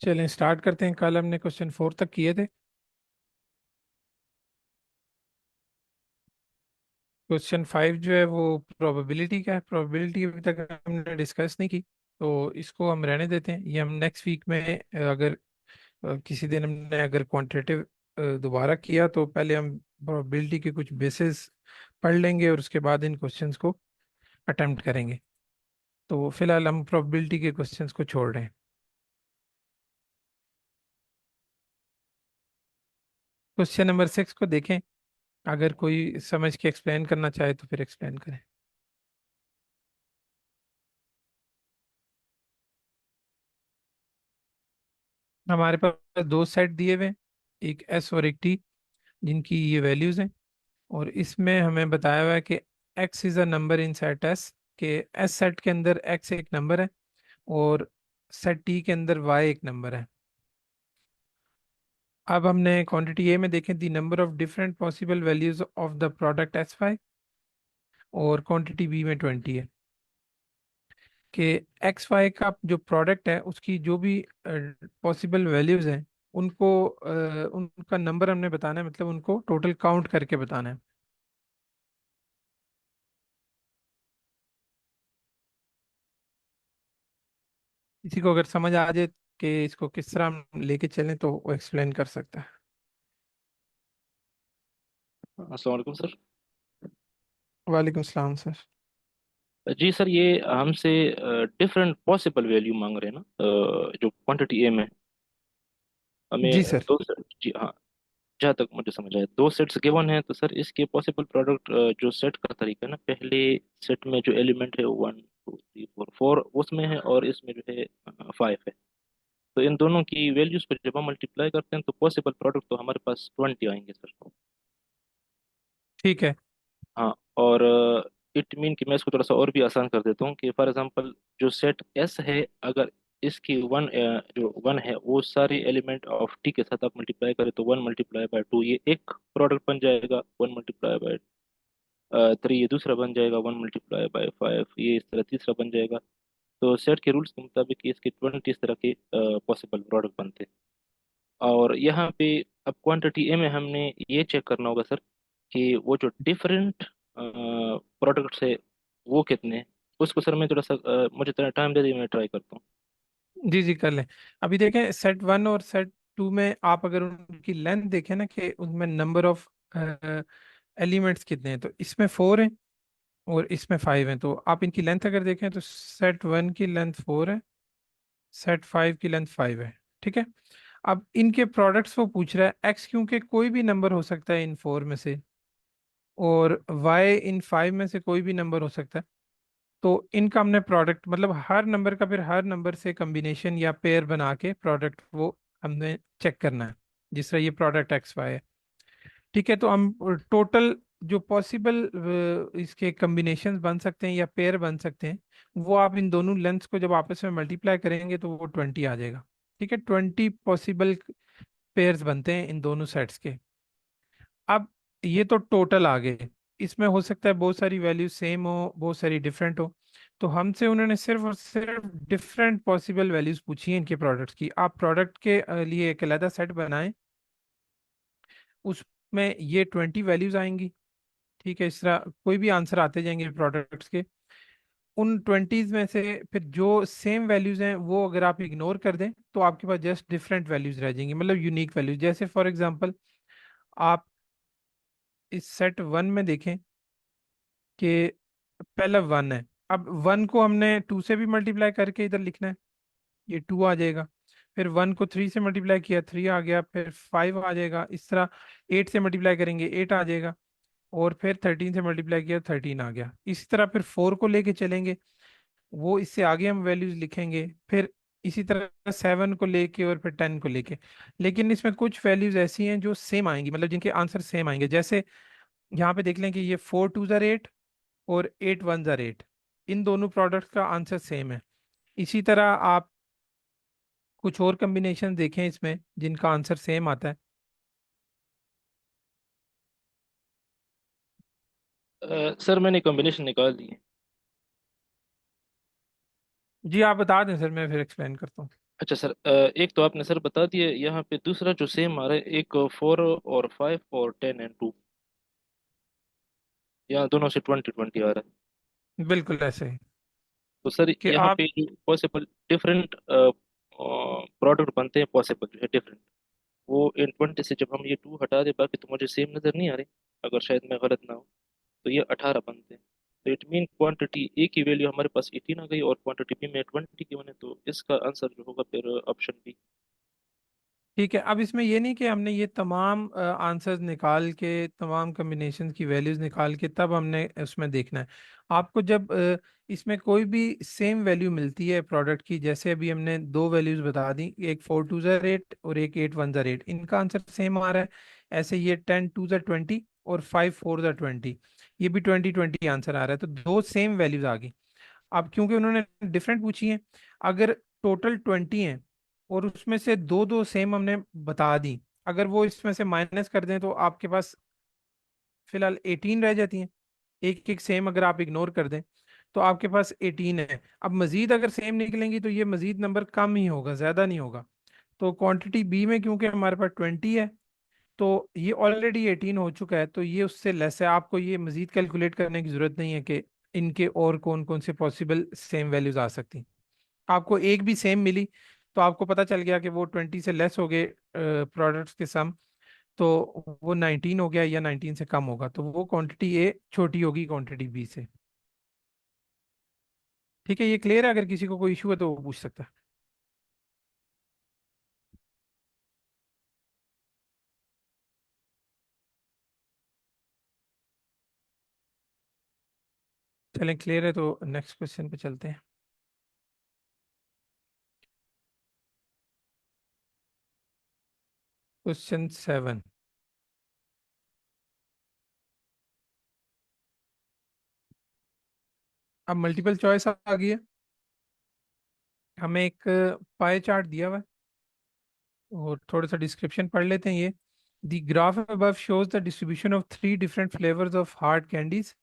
चलें स्टार्ट करते हैं। कल हमने क्वेश्चन 4 तक किए थे। क्वेश्चन 5 जो है वो प्रोबेबिलिटी का है। प्रोबेबिलिटी अभी तक हमने डिस्कस नहीं की, तो इसको हम रहने देते हैं। ये हम नेक्स्ट वीक में अगर किसी दिन हमने अगर क्वांटिटेटिव दोबारा किया तो पहले हम प्रोबेबिलिटी के कुछ बेसिस पढ़ लेंगे और उसके बाद इन क्वेश्चंस को अटेम्प्ट करेंगे। तो फिलहाल हम प्रोबेबिलिटी के क्वेश्चंस को छोड़ रहे हैं। क्वेश्चन नंबर 6 को देखें। अगर कोई समझ के एक्सप्लेन करना चाहे तो फिर एक्सप्लेन करें। हमारे पास दो सेट दिए हुए हैं, एक एस और एक टी, जिनकी ये वैल्यूज हैं। और इसमें हमें बताया हुआ है कि x is a number in set S, के एस सेट के अंदर एक्स एक नंबर है और सेट टी के अंदर वाई एक नंबर है। अब हमने क्वांटिटी ए में देखें the number of different possible values of the product S Y, और क्वांटिटी बी में 20 है कि एक्स वाई का जो प्रोडक्ट है उसकी जो भी पॉसिबल वैल्यूज हैं उनको उनका नंबर हमने बताना है, मतलब उनको टोटल काउंट करके बताना है। किसी को अगर समझ आ जाए कि इसको किस तरह हम लेके चलें तो वो एक्सप्लेन कर सकता है। अस्सलाम वालेकुम सर। वालेकुम सलाम सर। जी सर, ये हमसे डिफरेंट पॉसिबल वैल्यू मांग रहे हैं ना, जो क्वांटिटी ए में जी हमें सर। दो सेट। जी हाँ, जहाँ तक मुझे समझ आया दो सेट्स गिवन है, तो सर इसके पॉसिबल प्रोडक्ट जो सेट का तरीका है ना, पहले सेट में जो एलिमेंट है वो 1 2 3 4 उसमें है, और इसमें जो है 5 है। तो इन दोनों की वैल्यूज को जब हम मल्टीप्लाई करते हैं तो पॉसिबल प्रोडक्ट तो हमारे पास 20 आएंगे सर। ठीक है। हाँ, और इट मीन कि मैं इसको थोड़ा सा और भी आसान कर देता हूँ कि फॉर एग्जांपल जो सेट एस है, अगर इसकी जो वन है वो सारे एलिमेंट ऑफ टी के साथ आप मल्टीप्लाई करें तो 1 × 2 ये एक प्रोडक्ट बन जाएगा, 1 × 3 ये दूसरा बन जाएगा, 1 × 5 ये इस तरह तीसरा बन जाएगा। तो सेट के रूल्स के मुताबिक इसके 20 इस तरह के पॉसिबल प्रोडक्ट बनते हैं। और यहाँ पे अब क्वांटिटी ए में हमने ये चेक करना होगा सर कि वो जो डिफरेंट प्रोडक्ट्स है वो कितने हैं। उसको सर मैं थोड़ा सा मुझे थोड़ा टाइम दे दीजिए, मैं ट्राई करता हूँ। जी जी कर लें। अभी देखें सेट 1 और सेट 2 में आप अगर उनकी लेंथ देखें ना कि उनमें नंबर ऑफ एलिमेंट्स कितने हैं, तो इसमें 4 हैं और इसमें 5 हैं। तो आप इनकी लेंथ अगर देखें तो सेट 1 की लेंथ 4 है, सेट 5 की लेंथ 5 है। ठीक है। अब इनके प्रोडक्ट्स वो पूछ रहा है एक्स, क्योंकि कोई भी नंबर हो सकता है इन 4 में से, और वाई इन 5 में से कोई भी नंबर हो सकता है। तो इनका हमने प्रोडक्ट, मतलब हर नंबर का फिर हर नंबर से कॉम्बिनेशन या पेयर बना के प्रोडक्ट वो हमने चेक करना है, जिस तरह ये प्रोडक्ट एक्स वाई है। ठीक है। तो हम टोटल जो पॉसिबल इसके कॉम्बिनेशंस बन सकते हैं या पेयर बन सकते हैं, वो आप इन दोनों लेंथ्स को जब आपस में मल्टीप्लाई करेंगे तो वो 20 आ जाएगा। ठीक है। 20 पॉसिबल पेयर्स बनते हैं इन दोनों सेट्स के। अब ये तो टोटल आ गए। इसमें हो सकता है बहुत सारी वैल्यू सेम हो, बहुत सारी डिफरेंट हो। तो हमसे उन्होंने सिर्फ और सिर्फ डिफरेंट पॉसिबल वैल्यूज पूछी हैं इनके प्रोडक्ट्स की। आप प्रोडक्ट के लिए एक अलग सेट बनाएं, उसमें ये 20 वैल्यूज आएंगी। ठीक है। इस तरह कोई भी आंसर आते जाएंगे प्रोडक्ट्स के। उन 20s में से फिर जो सेम वैल्यूज हैं वो अगर आप इग्नोर कर दें तो आपके पास जस्ट डिफरेंट वैल्यूज रह जाएंगी, मतलब यूनिक वैल्यूज। जैसे फॉर एग्जांपल आप इस सेट 1 में देखें कि पहला 1 है। अब 1 को हमने 2 से भी मल्टीप्लाई करके इधर लिखना है, ये 2 आ जाएगा। फिर 1 को 3 से मल्टीप्लाई किया, 3 आ गया। फिर 5 आ जाएगा। इस तरह 8 से मल्टीप्लाई करेंगे, 8 आ जाएगा। और फिर 13 से मल्टीप्लाई किया, 13 आ गया। इसी तरह फिर 4 को लेके चलेंगे, वो इससे आगे हम वैल्यूज लिखेंगे। फिर इसी तरह 7 को लेके और फिर 10 को लेके। लेकिन इसमें कुछ वैल्यूज ऐसी हैं जो सेम आएंगी, मतलब जिनके आंसर सेम आएंगे। जैसे यहाँ पे देख लें कि ये 4 2 ज़ार 8 और 8 1 ज़ार 8, इन दोनों प्रोडक्ट्स का आंसर सेम है। इसी तरह आप कुछ और कॉम्बिनेशन देखें इसमें जिनका आंसर सेम आता है। सर मैंने कॉम्बिनेशन निकाल दी है। जी आप बता दें सर, मैं फिर एक्सप्लेन करता हूँ। अच्छा सर, एक तो आपने सर बता दिया, यहाँ पे दूसरा जो सेम आ रहा है, एक 4 और 5 और 10 एंड 2, यहाँ दोनों से 20-20 आ रहा है। बिल्कुल ऐसे ही तो सर कि यहाँ आप। पे जो पॉसिबल डिफरेंट प्रोडक्ट बनते हैं, पॉसिबल जो है डिफरेंट, वो इन 20 से जब हम ये 2 हटा दें, बाकी तो मुझे सेम नज़र नहीं आ रही, अगर शायद मैं गलत ना हो, तो ये 18 बनते हैं। तो इट मीन क्वांटिटी ए की वैल्यू हमारे पास 18 आ गई और क्वांटिटी बी में 20 की बने, तो इसका आंसर जो होगा फिर ऑप्शन बी। ठीक है, अब इसमें ये नहीं कि हमने ये तमाम आंसर्स निकाल के, तमाम कम्बिनेशन की वैल्यूज निकाल के तब हमने उसमें देखना है। आपको जब इसमें कोई भी सेम वैल्यू मिलती है प्रोडक्ट की, जैसे अभी हमने दो वैल्यूज बता दी, एक 4 2 8 और एक 8 1 8, इनका आंसर सेम आ रहा है। ऐसे ये 10 2 20 और 5 4 20, ये भी 20 20 आंसर आ रहा है, तो दो सेम वैल्यूज आ गई। अब क्योंकि उन्होंने डिफरेंट पूछी है, अगर टोटल 20 है और उसमें से दो दो सेम हमने बता दी, अगर वो इसमें से माइनस कर दें तो आपके पास फिलहाल 18 रह जाती हैं। एक एक सेम अगर आप इग्नोर कर दें तो आपके पास 18 है। अब मजीद अगर सेम निकलेंगी तो ये मजीद नंबर कम ही होगा, ज्यादा नहीं होगा। तो क्वांटिटी बी में क्योंकि हमारे पास 20 है, तो ये ऑलरेडी 18 हो चुका है, तो ये उससे लेस है। आपको ये मजीद कैलकुलेट करने की जरूरत नहीं है कि इनके और कौन कौन से पॉसिबल सेम वैल्यूज आ सकती। आपको एक भी सेम मिली तो आपको पता चल गया कि वो 20 से लेस हो गए प्रोडक्ट्स के सम, तो वो 19 हो गया या 19 से कम होगा, तो वो क्वांटिटी ए छोटी होगी क्वांटिटी बी से। ठीक है, ये क्लियर है? अगर किसी को कोई इशू है तो वो पूछ सकता है। चलें, क्लियर है तो नेक्स्ट क्वेश्चन पे चलते हैं। क्वेश्चन 7। अब मल्टीपल चॉइस आ गई है। हमें एक पाई चार्ट दिया हुआ है और थोड़ा सा डिस्क्रिप्शन पढ़ लेते हैं ये। The graph above shows the distribution of three different flavors of hard candies।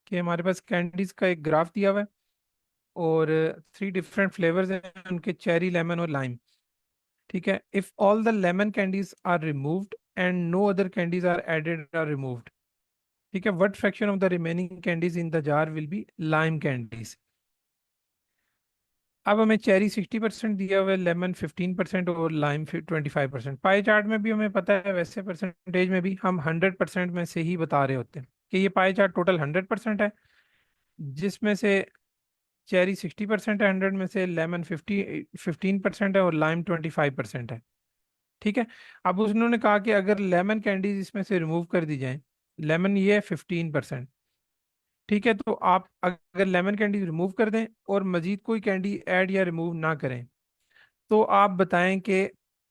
कि हमारे पास कैंडीज का एक ग्राफ दिया हुआ है और थ्री डिफरेंट फ्लेवर्स हैं उनके, चेरी, लेमन और लाइम। ठीक है, if all the lemon candies are removed and no other candies are added are removed, ठीक है, what fraction of the remaining candies in the jar will be lime candies. अब हमें cherry 60% दिया हुआ है, लेमन 15% और लाइम 25%। पाई चार्ट में भी हमें पता है, वैसे परसेंटेज में भी हम 100% में से ही बता रहे होते हैं कि ये पाई चार्ट टोटल 100% है, जिसमें से चेरी 60% है 100 में से, लेमन 15% है और लाइम 25% है। ठीक है, अब उन्होंने कहा कि अगर लेमन कैंडीज इसमें से रिमूव कर दी जाए, लेमन ये है 15%। ठीक है, तो आप अगर लेमन कैंडीज रिमूव कर दें और मजीद कोई कैंडी ऐड या रिमूव ना करें, तो आप बताएं कि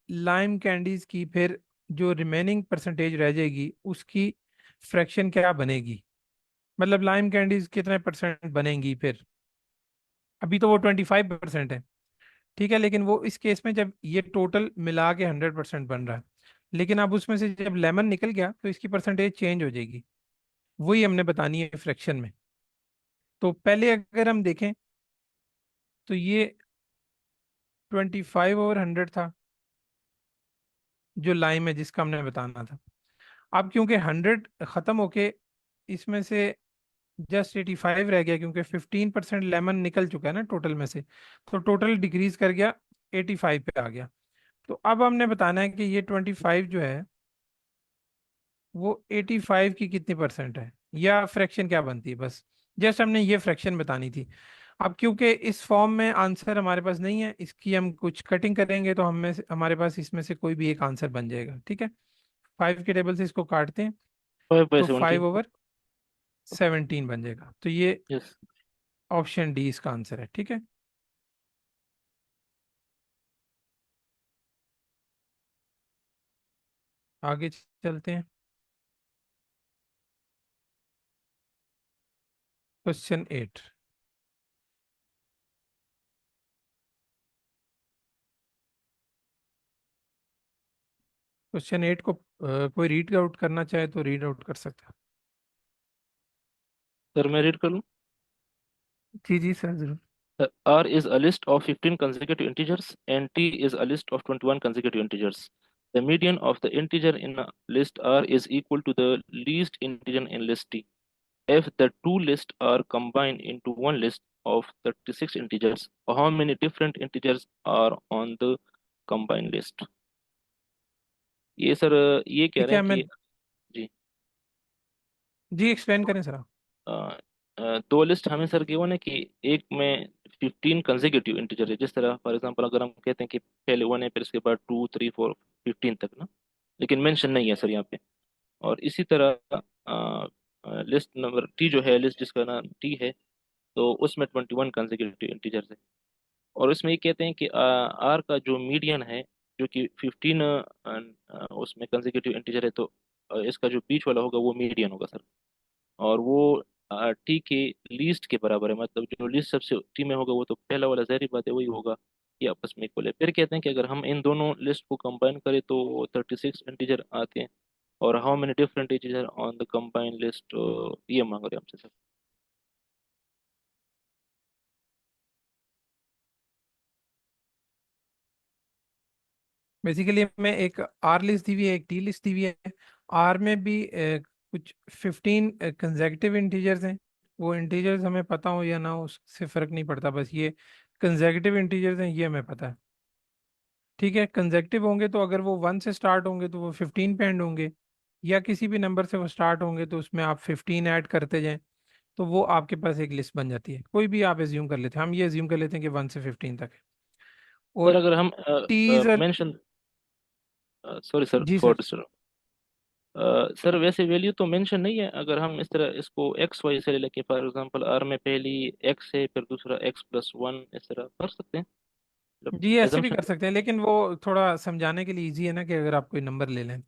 लाइम कैंडीज की फिर जो रिमेनिंग परसेंटेज रह जाएगी उसकी फ्रैक्शन क्या बनेगी। मतलब लाइम कैंडीज कितने परसेंट बनेंगी फिर। अभी तो वो 25% है। ठीक है, लेकिन वो इस केस में जब ये टोटल मिला के 100% बन रहा है, लेकिन अब उसमें से जब लेमन निकल गया तो इसकी परसेंटेज चेंज हो जाएगी। वही हमने बतानी है फ्रैक्शन में। तो पहले अगर हम देखें तो ये 25/100 था जो लाइम है जिसका हमने बताना था। अब क्योंकि 100 खत्म होके इसमें से जस्ट 85 रह गया, क्योंकि 15% लेमन निकल चुका है ना टोटल में से, तो टोटल डिक्रीज कर गया, 85 पे आ गया। तो अब हमने बताना है कि ये 25 जो है वो 85 की कितनी परसेंट है, या फ्रैक्शन क्या बनती है, बस जस्ट हमने ये फ्रैक्शन बतानी थी। अब क्योंकि इस फॉर्म में आंसर हमारे पास नहीं है, इसकी हम कुछ कटिंग करेंगे तो हमारे पास इसमें से कोई भी एक आंसर बन जाएगा। ठीक है, 5 के टेबल से इसको काटते हैं 5 बाई तो 17 5/17 बन जाएगा। तो ये यस। ऑप्शन डी इसका आंसर है। ठीक है, आगे चलते हैं। क्वेश्चन 8। क्वेश्चन 8 को कोई रीड आउट करना चाहे तो रीड आउट कर सकता है। सर मैं रीड कर लूँ? जी जी सर, जरूर। R is a list of 15 consecutive integers and T is a list of 21 consecutive integers. The median of the integer in a list R is equal to the least integer in list T. If the two lists are combined into one list of 36 integers, how many different integers are on the combined list? ये sir ये कह ठीक रहे है, हैं मैं कि जी जी explain करें सर आप। अ, दो लिस्ट हमें सर गिवन है कि एक में 15 कंसेक्यूटिव इंटीजर है। जिस तरह फॉर एग्जांपल अगर हम कहते हैं कि पहले 1 है फिर इसके बाद 2 3 4 15 तक ना, लेकिन मेंशन नहीं है सर यहाँ पे। और इसी तरह लिस्ट नंबर टी जो है, लिस्ट जिसका नाम टी है, तो उसमें 21 कंसेक्यूटिव इंटीजर्स है। और इसमें ये कहते हैं कि आर का जो मीडियन है जो कि 15 उसमें कंसेक्यूटिव इंटीजर है, तो इसका जो बीच वाला होगा वो मीडियन होगा सर। और वो टी के लीस्ट के बराबर है, मतलब जो लीस्ट सबसे टी में होगा वो तो पहला वाला ज़ाहिर बात है वही होगा, ये आपस में इक्वल है। फिर कहते हैं कि अगर हम इन दोनों लिस्ट को कंबाइन करें तो 36 इंटीजर आते हैं। और how many different integer on the combine list, ये मांग रहे हैं हमसे सर। बेसिकली हमें एक आर लिस्ट दी हुई है, एक टी लिस्ट दी हुई है। आर में भी कुछ 15 कंसेक्टिव इंटीजर्स हैं। वो इंटीजर्स हमें पता हो या ना हो उससे फर्क नहीं पड़ता, बस ये कंसेक्टिव इंटीजर्स हैं ये हमें पता है। ठीक है, कंसेक्टिव होंगे तो अगर वो 1 से स्टार्ट होंगे तो वो 15 पे एंड होंगे, या किसी भी नंबर से वो स्टार्ट होंगे तो उसमें आप 15 ऐड करते जाएं, तो वो आपके पास एक लिस्ट बन जाती है। कोई भी आप एज्यूम कर लेते हैं, हम ये एज्यूम कर लेते हैं कि 1 से 15 तक है। सर और अगर हम टीज और मेंशन, सॉरी सर जी फॉर सर। डिस्टर्ब, सर वैसे वैल्यू तो मेंशन नहीं है। अगर हम इस तरह इसको एक्स वाई से ले लेके, फॉर एग्जांपल आर में पहली एक्स है फिर दूसरा x+1, इस तरह कर सकते हैं, मतलब जी ऐसे भी एजम्पशन। कर सकते हैं, लेकिन वो थोड़ा समझाने के लिए इजी है ना, कि अगर आप कोई नंबर ले लें।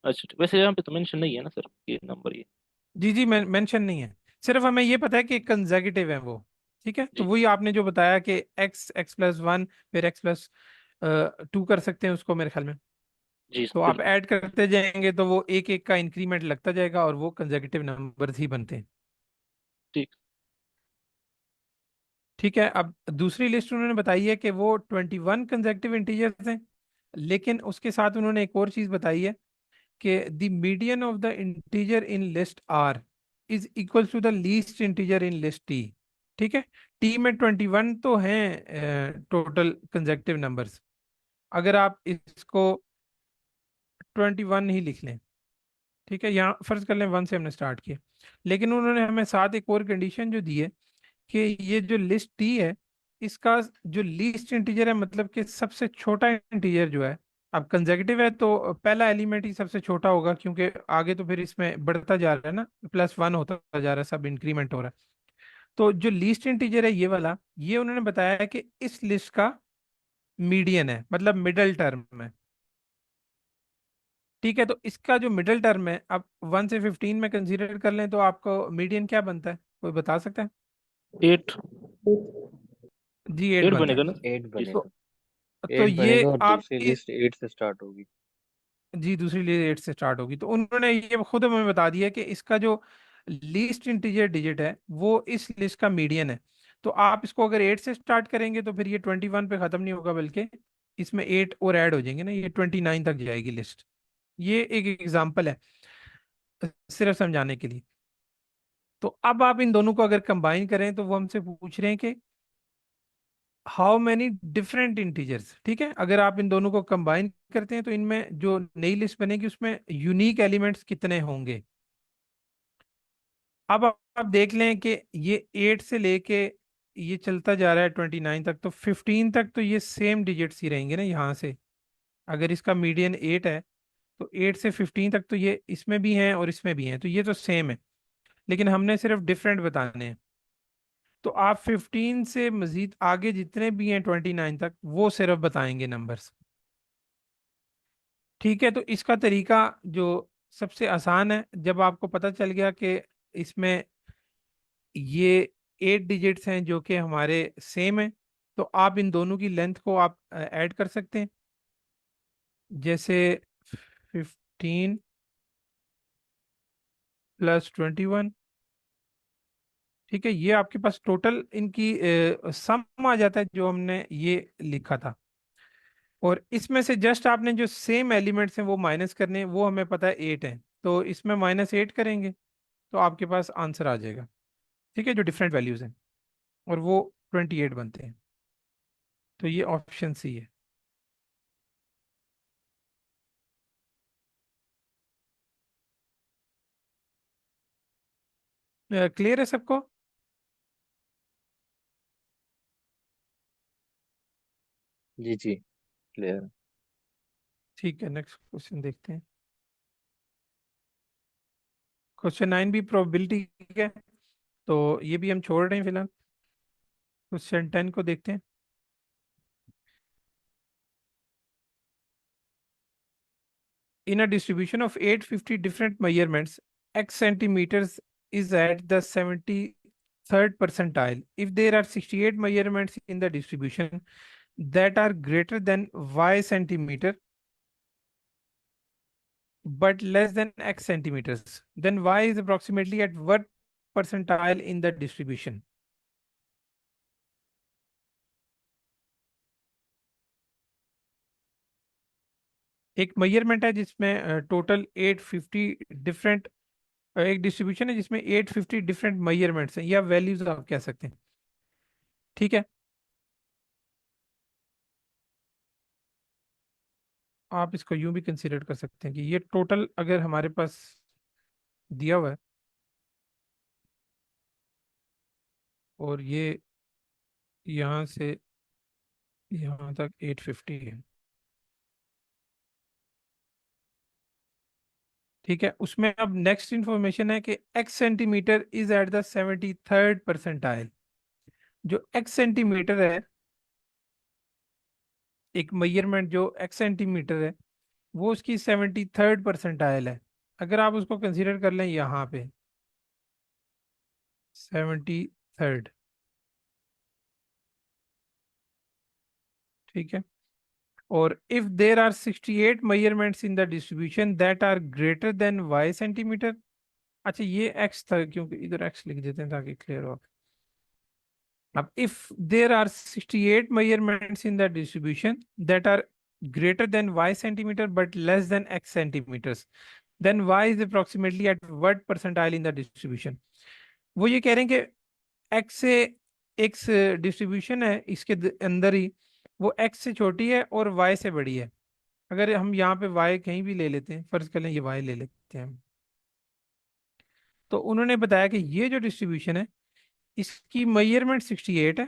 अच्छा वैसे यहाँ पे तो मेंशन नहीं है ना सर ये नंबर ये। जी जी, मेंशन नहीं है, सिर्फ हमें ये पता है कि कंसेक्यूटिव है वो। ठीक है, तो जी वही आपने जो बताया कि x+1 फिर x+2 कर सकते हैं उसको मेरे ख्याल में। जी तो आप बिल्कुल। ऐड करते जाएंगे तो वो एक एक का इंक्रीमेंट लगता जाएगा और वो कंसेक्यूटिव नंबर ही बनते हैं। ठीक। ठीक है, अब दूसरी लिस्ट उन्होंने बताई है कि वो 21 कंसेक्यूटिव इंटीजर्स हैं, लेकिन उसके साथ उन्होंने एक और चीज बताई है कि the median of the integer in list R is equal to the least integer in list T. ठीक है, टी में 21 तो हैं टोटल कंसेक्यूटिव नंबर्स। अगर आप इसको 21 ही लिख लें, ठीक है, यहाँ फर्ज कर लें 1 से हमने स्टार्ट किया, लेकिन उन्होंने हमें साथ एक और कंडीशन जो दी है कि ये जो लिस्ट टी है इसका जो लीस्ट इंटीजर है, मतलब कि सबसे छोटा इंटीजर जो है, अब कंसेक्यूटिव है तो पहला एलिमेंट ही सबसे छोटा होगा, क्योंकि आगे तो फिर इसमें बढ़ता जा रहा है ना, +1 होता जा रहा है, सब इंक्रीमेंट हो रहा है। तो जो लीस्ट इंटीजर है ये वाला, ये उन्होंने बताया है कि इस लिस्ट का मीडियन है, मतलब मिडल टर्म है। ठीक है, तो इसका जो मिडल टर्म है, अब 1 से 15 में कंसीडर कर लें तो आपको मीडियन क्या बनता है, कोई बता सकता है? 8। जी 8 8 बनता है। बनेगा ना? एट जी सर। बनेगा। तो एट ये बनेगा और आप दूसरी लिस्ट एट से स्टार्ट होगी। जी दूसरी लिए 8 से स्टार्ट होगी, तो उन्होंने ये खुद हमें बता दिया कि इसका जो लीस्ट इंटीजर डिजिट है वो इस लिस्ट का मीडियन है। तो आप इसको अगर 8 से स्टार्ट करेंगे तो फिर ये 21 पे खत्म नहीं होगा, बल्कि इसमें 8 और ऐड हो जाएंगे ना, ये 29 तक जाएगी लिस्ट। ये एक एग्जांपल है सिर्फ समझाने के लिए। तो अब आप इन दोनों को अगर कंबाइन करें तो वो हमसे पूछ रहे हैं कि हाउ मैनी डिफरेंट इंटीजर्स। ठीक है, अगर आप इन दोनों को कंबाइन करते हैं तो इनमें जो नई लिस्ट बनेगी उसमें यूनिक एलिमेंट्स कितने होंगे। अब आप देख लें कि ये 8 से लेके ये चलता जा रहा है 29 तक, तो 15 तक तो ये सेम डिजिट्स ही रहेंगे ना यहाँ से। अगर इसका मीडियन 8 है तो 8 से 15 तक तो ये इसमें भी हैं और इसमें भी हैं, तो ये तो सेम है, लेकिन हमने सिर्फ डिफरेंट बताने हैं। तो आप 15 से मजीद आगे जितने भी हैं 29 तक वो सिर्फ बताएंगे नंबर्स। ठीक है, तो इसका तरीका जो सबसे आसान है, जब आपको पता चल गया कि इसमें ये 8 डिजिट्स हैं जो कि हमारे सेम है, तो आप इन दोनों की लेंथ को आप ऐड कर सकते हैं। जैसे 15 + 21 ठीक है, ये आपके पास टोटल इनकी सम आ जाता है जो हमने ये लिखा था। और इसमें से जस्ट आपने जो सेम एलिमेंट्स हैं वो माइनस करने हैं, वो हमें पता है 8 है, तो इसमें -8 करेंगे तो आपके पास आंसर आ जाएगा। ठीक है, जो डिफरेंट वैल्यूज हैं, और वो 28 बनते हैं। तो ये ऑप्शन सी है। क्लियर है सबको? जी जी, क्लियर। ठीक है, नेक्स्ट क्वेश्चन देखते हैं। क्वेश्चन 9 भी प्रोबेबिलिटी है, तो ये भी हम छोड़ रहे हैं फिलहाल। क्वेश्चन 10 को देखते हैं। In a distribution of 850 different measurements, x centimeters is at the 73rd percentile. If there are 68 measurements in the distribution that are greater than y centimeter but less than x centimeters, then y is approximately at what percentile in the distribution? एक measurement है जिसमें total 850 different, एक distribution है जिसमें 850 different measurements हैं या values आप कह सकते हैं। ठीक है, आप इसको यूं भी कंसीडर कर सकते हैं कि ये टोटल अगर हमारे पास दिया हुआ है, और ये यहाँ से यहाँ तक 850 है। ठीक है, उसमें अब नेक्स्ट इंफॉर्मेशन है कि x centimetre is at the 73rd percentile. जो x सेंटीमीटर है, एक मेजरमेंट जो x सेंटीमीटर है, वो उसकी 73rd परसेंटाइल है। अगर आप उसको कंसीडर कर लें यहाँ पे 73rd। ठीक है, और if there are 68 measurements in the distribution that are greater than y centimetre. अच्छा, ये x था क्योंकि इधर x लिख देते हैं ताकि क्लियर हो। अब if there are 68 measurements in the distribution that are greater than y centimeter but less than x centimeters, then y is approximately at what percentile in the distribution? वो ये कह रहे हैं कि x से x डिस्ट्रीब्यूशन है, इसके अंदर ही वो x से छोटी है और y से बड़ी है। अगर हम यहाँ पे y कहीं भी ले लेते हैं, फर्ज कर लें ये y ले लेते हैं हम, तो उन्होंने बताया कि ये जो डिस्ट्रीब्यूशन है इसकी मेजरमेंट 68 है।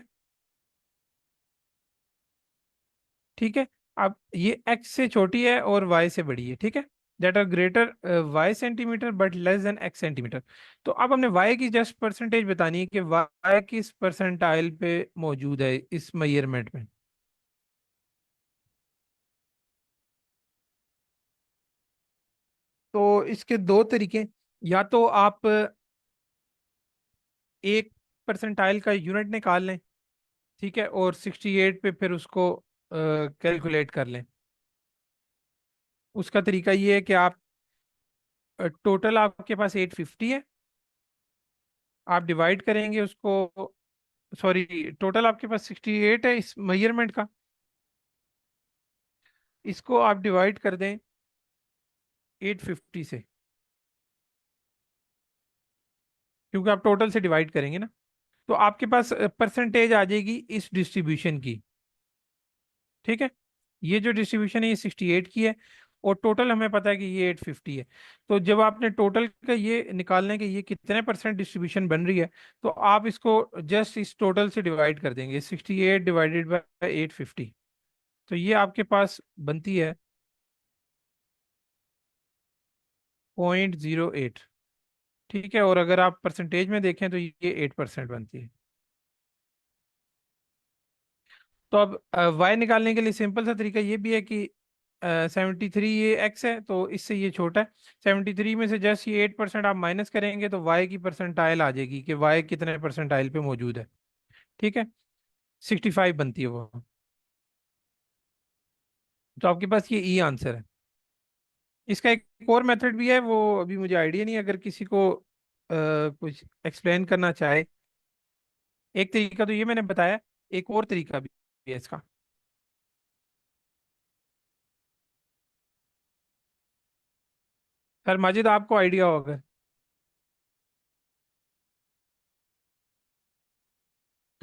ठीक है, अब ये x से छोटी है और y से बड़ी है। ठीक है, that are greater y centimetre but less than x centimetre. तो अब हमने y की जस्ट परसेंटेज बतानी है कि y किस परसेंटाइल पे मौजूद है इस मेजरमेंट में। तो इसके दो तरीके, या तो आप एक परसेंटाइल का यूनिट निकाल लें, ठीक है, और 68 पे फिर उसको कैलकुलेट कर लें। उसका तरीका ये है कि आप टोटल आपके पास 850 है, आप डिवाइड करेंगे उसको, सॉरी, टोटल आपके पास 68 है इस मेजरमेंट का, इसको आप डिवाइड कर दें 850 से, क्योंकि आप टोटल से डिवाइड करेंगे ना, तो आपके पास परसेंटेज आ जाएगी इस डिस्ट्रीब्यूशन की। ठीक है, ये जो डिस्ट्रीब्यूशन है ये 68 की है, और टोटल हमें पता है कि ये 850 है। तो जब आपने टोटल का ये निकालना है कि ये कितने परसेंट डिस्ट्रीब्यूशन बन रही है, तो आप इसको जस्ट इस टोटल से डिवाइड कर देंगे, 68 डिवाइडेड बाई 850। तो ये आपके पास बनती है 0.08। ठीक है, और अगर आप परसेंटेज में देखें तो ये 8% बनती है। तो अब y निकालने के लिए सिंपल सा तरीका ये भी है कि 73 ये x है तो इससे ये छोटा है। 73 में से जस्ट ये 8% आप माइनस करेंगे तो y की परसेंटाइल आ जाएगी कि y कितने परसेंटाइल पे मौजूद है। ठीक है, 65 बनती है वो। तो आपके पास ये ई आंसर है। इसका एक और मेथड भी है, वो अभी मुझे आइडिया नहीं है, अगर किसी को कुछ एक्सप्लेन करना चाहे एक तरीका तो ये मैंने बताया, एक और तरीका भी है इसका। सर माजिद आपको आइडिया होगा।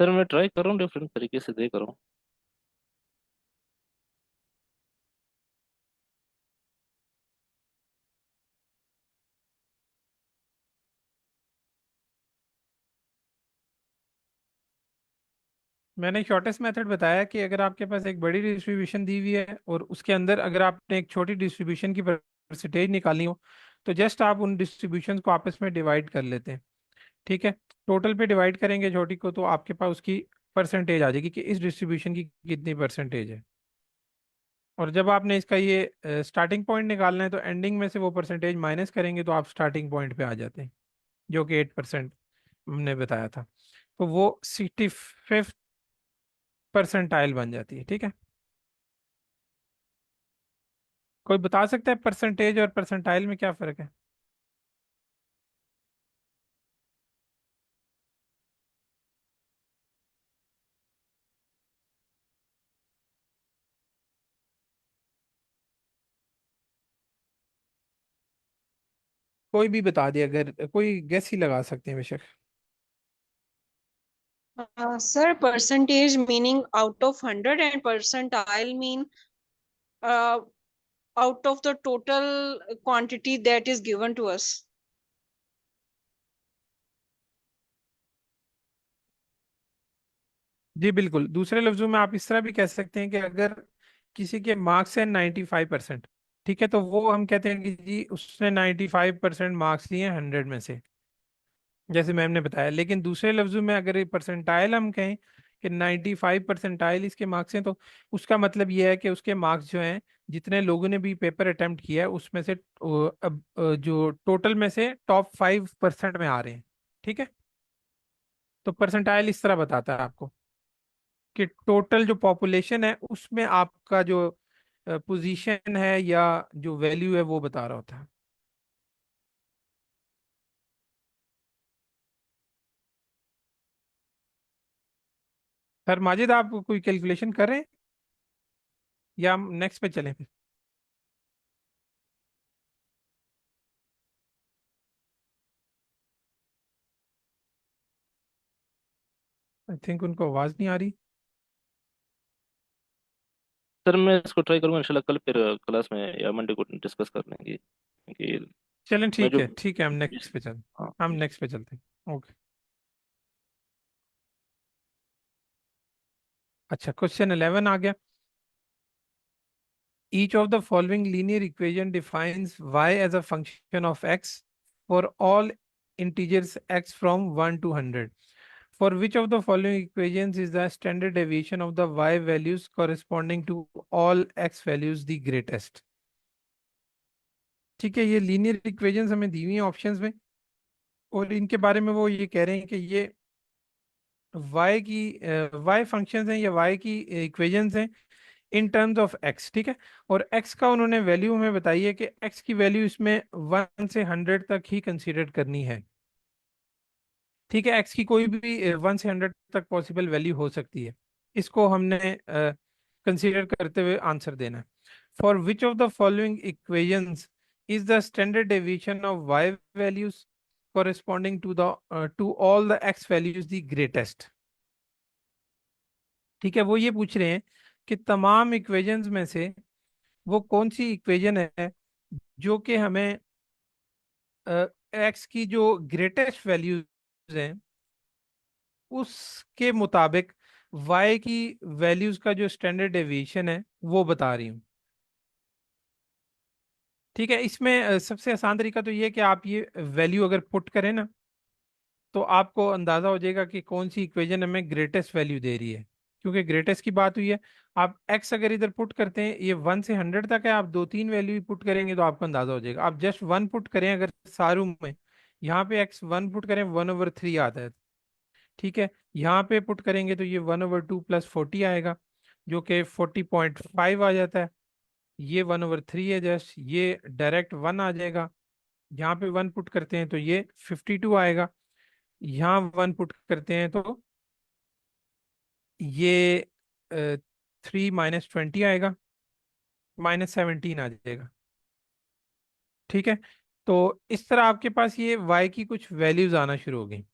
सर मैं ट्राई कर रहा हूँ, डिफरेंट तरीके से देख रहा हूँ। मैंने शॉर्टेस्ट मेथड बताया कि अगर आपके पास एक बड़ी डिस्ट्रीब्यूशन दी हुई है और उसके अंदर अगर आपने एक छोटी डिस्ट्रीब्यूशन की परसेंटेज निकालनी हो, तो जस्ट आप उन डिस्ट्रीब्यूशन को आपस में डिवाइड कर लेते हैं। ठीक है, टोटल पे डिवाइड करेंगे छोटी को, तो आपके पास उसकी परसेंटेज आ जाएगी कि इस डिस्ट्रीब्यूशन की कितनी परसेंटेज है। और जब आपने इसका ये स्टार्टिंग पॉइंट निकालना है, तो एंडिंग में से वो परसेंटेज माइनस करेंगे तो आप स्टार्टिंग पॉइंट पे आ जाते हैं, जो कि 8% हमने बताया था। तो वो 65th परसेंटाइल बन जाती है। ठीक है, कोई बता सकता है परसेंटेज और परसेंटाइल में क्या फर्क है? कोई भी बता दे, अगर कोई गेस ही लगा सकते हैं बेशक। Sir, percentage meaning out of 100 and percentile mean uh, out of the total quantity that is given to us. जी बिल्कुल, दूसरे लफ्जों में आप इस तरह भी कह सकते हैं कि अगर किसी के मार्क्स है 95%, ठीक है, तो वो हम कहते हैं कि जी उसने 95% मार्क्स लिए 100 में से, जैसे मैम ने बताया। लेकिन दूसरे लफ्जों में अगर परसेंटाइल हम कहें कि 95 परसेंटाइल इसके मार्क्स हैं, तो उसका मतलब ये है कि उसके मार्क्स जो हैं, जितने लोगों ने भी पेपर अटेम्प्ट किया है उसमें से जो टोटल में से टॉप 5% में आ रहे हैं। ठीक है, तो परसेंटाइल इस तरह बताता है आपको कि टोटल जो पॉपुलेशन है उसमें आपका जो पोजीशन है या जो वैल्यू है वो बता रहा होता है। सर माजिद आप कोई कैलकुलेशन कर रहे हैं या हम नेक्स्ट पे चलें? आई थिंक उनको आवाज नहीं आ रही। सर मैं इसको ट्राई करूंगा इंशाल्लाह, कल फिर क्लास में या मंडे को डिस्कस कर लेंगे, क्योंकि चलें मैं ठीक जो है, ठीक है, हम नेक्स्ट पे चलते हाँ। हम नेक्स्ट पे चलते हैं। ओके। अच्छा, क्वेश्चन 11 आ गया। Each of the following linear equation defines y as a function of x for all integers x from 1 to 100. For which of the following equations is the standard deviation of the y values corresponding to all x values the greatest? ठीक है, ये linear equations हमें दी हुई हैं options में, और इनके बारे में वो ये कह रहे हैं कि ये y की y फंक्शंस हैं या y की इक्वेशंस हैं इन टर्म्स ऑफ x। ठीक है, और x का उन्होंने वैल्यू हमें बताई है कि x की वैल्यू इसमें 1 से 100 तक ही कंसीडर करनी है। ठीक है, x की कोई भी 1 से 100 तक पॉसिबल वैल्यू हो सकती है, इसको हमने कंसीडर करते हुए आंसर देना है। For which of the following equations is the standard deviation of y values corresponding to the to all the x values the greatest? ठीक है, वो ये पूछ रहे हैं कि तमाम इक्वेशंस में से वो कौन सी इक्वेशन है जो कि हमें एक्स की जो ग्रेटेस्ट वैल्यूज हैं उसके मुताबिक वाई की वैल्यूज का जो स्टैंडर्ड डेविएशन है वो बता रही हूँ। ठीक है, इसमें सबसे आसान तरीका तो ये है कि आप ये वैल्यू अगर पुट करें ना, तो आपको अंदाजा हो जाएगा कि कौन सी इक्वेशन हमें ग्रेटेस्ट वैल्यू दे रही है, क्योंकि ग्रेटेस्ट की बात हुई है। आप एक्स अगर इधर पुट करते हैं, ये 1 से 100 तक है, आप दो तीन वैल्यू ही पुट करेंगे तो आपको अंदाजा हो जाएगा। आप जस्ट वन पुट करें अगर सारू में, यहाँ पे एक्स वन पुट करें 1/3 आता है। ठीक है, यहाँ पे पुट करेंगे तो ये 1/2 + 40 आएगा, जो कि 40.5 आ जाता है। ये 1/3 है, जस्ट ये डायरेक्ट वन आ जाएगा। यहाँ पे वन पुट करते हैं तो ये 52 आएगा। यहाँ वन पुट करते हैं तो ये 3 - 20 आएगा, -17 आ जाएगा। ठीक है। तो इस तरह आपके पास ये y की कुछ वैल्यूज आना शुरू हो गई।